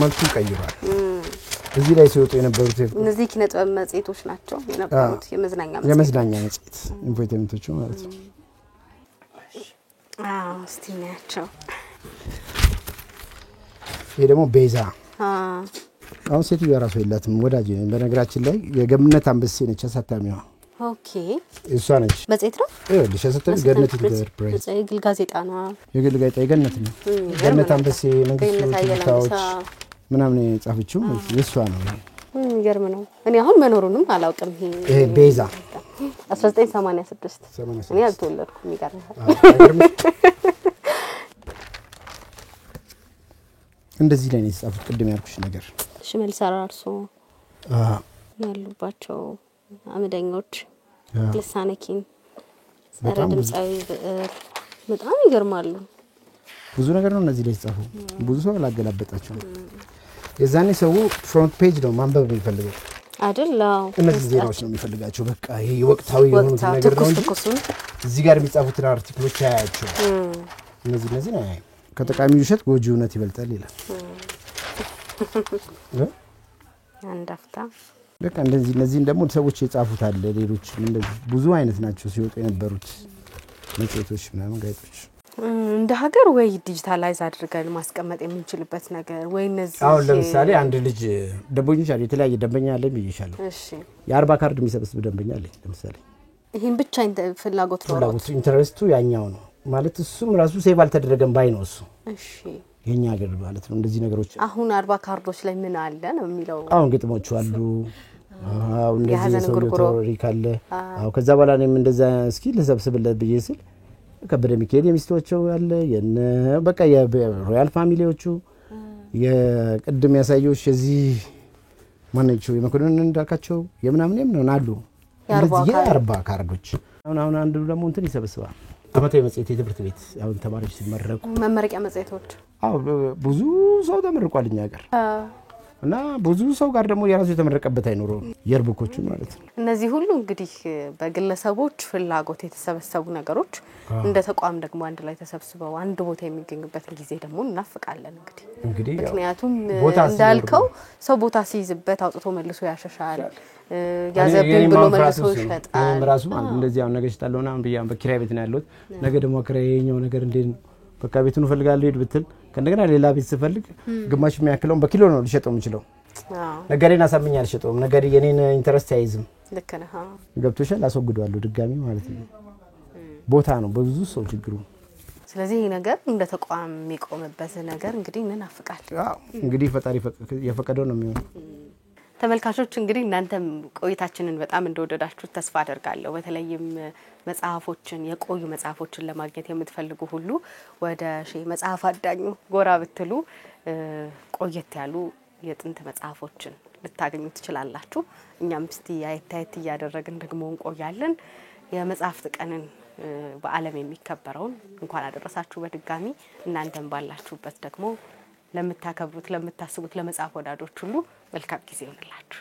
እዚህ ላይ ሲወጡ የነበሩት እነዚህ ኪነ ጥበብ መጽሔቶች ናቸው የነበሩት የመዝናኛ መጽሔት ኢንፎቴመንቶቹ ማለት ነው እስቲ እናያቸው ይሄ ደግሞ ቤዛ አሁን ሴትዮ ራሱ የላትም ወዳጅ በነገራችን ላይ የገምነት አንበሴ ነች አሳታሚዋ ኦኬ እሷ ነች መጽሔት ነው ይኸውልሽ አሳታሚ ገነት ኢንተርፕራይዝ የግል ጋዜጣ ነው የግል ጋዜጣ የገነት ነው ገነት አንበሴ መንግስት ታዎች ምናምን ጻፈችው እሷ ነው የሚገርም ነው እኔ አሁን መኖሩንም አላውቅም ይሄ ቤዛ 1986 እኔ አልተወለድኩም የሚገርም እንደዚህ ላይ ነው የጻፉት ቅድም ያልኩሽ ነገር ሽመልስ አራርሶ ያሉባቸው አመደኞች ልሳነኪን በጣም በጣም ይገርማሉ ብዙ ነገር ነው እነዚህ ላይ ጻፉ ብዙ ሰው ላገላበጣቸው የዛኔ ሰው ፍሮንት ፔጅ ነው ማንበብ የሚፈልገው አይደለም እነዚህ ዜናዎች ነው የሚፈልጋቸው በቃ ይሄ ወቅታዊ የሆኑ ነገር ነው እንጂ እዚህ ጋር የሚጻፉት አርቲክሎች አያያቸው እነዚህ ነው ከጠቃሚ ውሸት ጎጂ እውነት ይበልጣል ይላል አንዳፍታ በቃ እነዚህ ደግሞ ሰዎች የጻፉት አለ ሌሎች እንደዚህ ብዙ አይነት ናቸው ሲወጡ የነበሩት መጽሔቶች ምናምን ጋዜጦች እንደ ሀገር ወይ ዲጂታላይዝ አድርገን ማስቀመጥ የምንችልበት ነገር ወይ እነዚህ አሁን ለምሳሌ አንድ ልጅ ደንበኞች አለ የተለያየ ደንበኛ አለ ብዬሻለሁ እሺ የ40 ካርድ የሚሰበስብ ደንበኛ አለ ለምሳሌ ይሄን ብቻ ፍላጎት ነው ኢንተረስቱ ያኛው ነው ማለት እሱም ራሱ ሴቭ አልተደረገም ባይ ነው እሱ እሺ የኛ ሀገር ማለት ነው እንደዚህ ነገሮች አሁን 40 ካርዶች ላይ ምን አለ ነው የሚለው አሁን ግጥሞች አሉ አሁን እንደዚህ ሰው ቶሪ ካለ አሁን ከዛ በኋላ እኔም እንደዛ እስኪ ለሰብስብለት ብዬ ስል ከበደ ሚካኤል የሚስቶቸው አለ የነ በቃ የሮያል ፋሚሊዎቹ የቅድም ያሳየውሽ እዚህ ማንነቸው የመኮንን እንዳካቸው የምናምን አሉ እንደዚህ የ40 ካርዶች አሁን አንዱ ደግሞ እንትን ይሰበስባል አመታዊ መጽሔት የትምህርት ቤት አሁን ተማሪዎች ሲመረቁ መመረቂያ መጽሔቶች ብዙ ሰው ተመርቋልኛ ሀገር እና ብዙ ሰው ጋር ደግሞ የራሱ የተመረቀበት አይኖረው የርብኮቹ ማለት ነው እነዚህ ሁሉ እንግዲህ በግለሰቦች ፍላጎት የተሰበሰቡ ነገሮች እንደ ተቋም ደግሞ አንድ ላይ ተሰብስበው አንድ ቦታ የሚገኙበት ጊዜ ደግሞ እናፍቃለን እንግዲህ ምክንያቱም እንዳልከው ሰው ቦታ ሲይዝበት አውጥቶ መልሶ ያሸሻል ያዘብን ብሎ መልሶ ይሸጣል ራሱ እንደዚህ አሁን ነገር ይጣለውና አሁን በኪራይ ቤት ነው ያለው ነገ ደግሞ ክራይኛው ነገር እንዴ በቃ ቤቱን ፈልጋለሁ ሄድ ብትል ከእንደገና ሌላ ቤት ስፈልግ ግማሽ የሚያክለውን በኪሎ ነው ልሸጠው የምችለው ነገሬን አሳምኛ አልሸጠውም ነገር የኔን ኢንተረስት አይዝም ልክ ነህ ገብቶሻል አስወግደዋለሁ ድጋሚ ማለት ነው ቦታ ነው በብዙ ሰው ችግሩ ስለዚህ ይሄ ነገር እንደ ተቋም የሚቆምበት ነገር እንግዲህ እንናፍቃለን እንግዲህ ፈጣሪ የፈቀደው ነው የሚሆነው ተመልካቾች እንግዲህ እናንተም ቆይታችንን በጣም እንደወደዳችሁ ተስፋ አደርጋለሁ በተለይም መጽሐፎችን የቆዩ መጽሐፎችን ለማግኘት የምትፈልጉ ሁሉ ወደ ሼህ መጽሐፍ አዳኙ ጎራ ብትሉ ቆየት ያሉ የጥንት መጽሐፎችን ልታገኙ ትችላላችሁ እኛም እስቲ አይታየት ያደረግን ደግሞ እንቆያለን የመጽሐፍት ቀንን በዓለም የሚከበረውን እንኳን አደረሳችሁ በድጋሚ እናንተም ባላችሁበት ደግሞ ለምታከብሩት ለምታስቡት ለመጽሐፍ ወዳጆች ሁሉ መልካም ጊዜ ይሁንላችሁ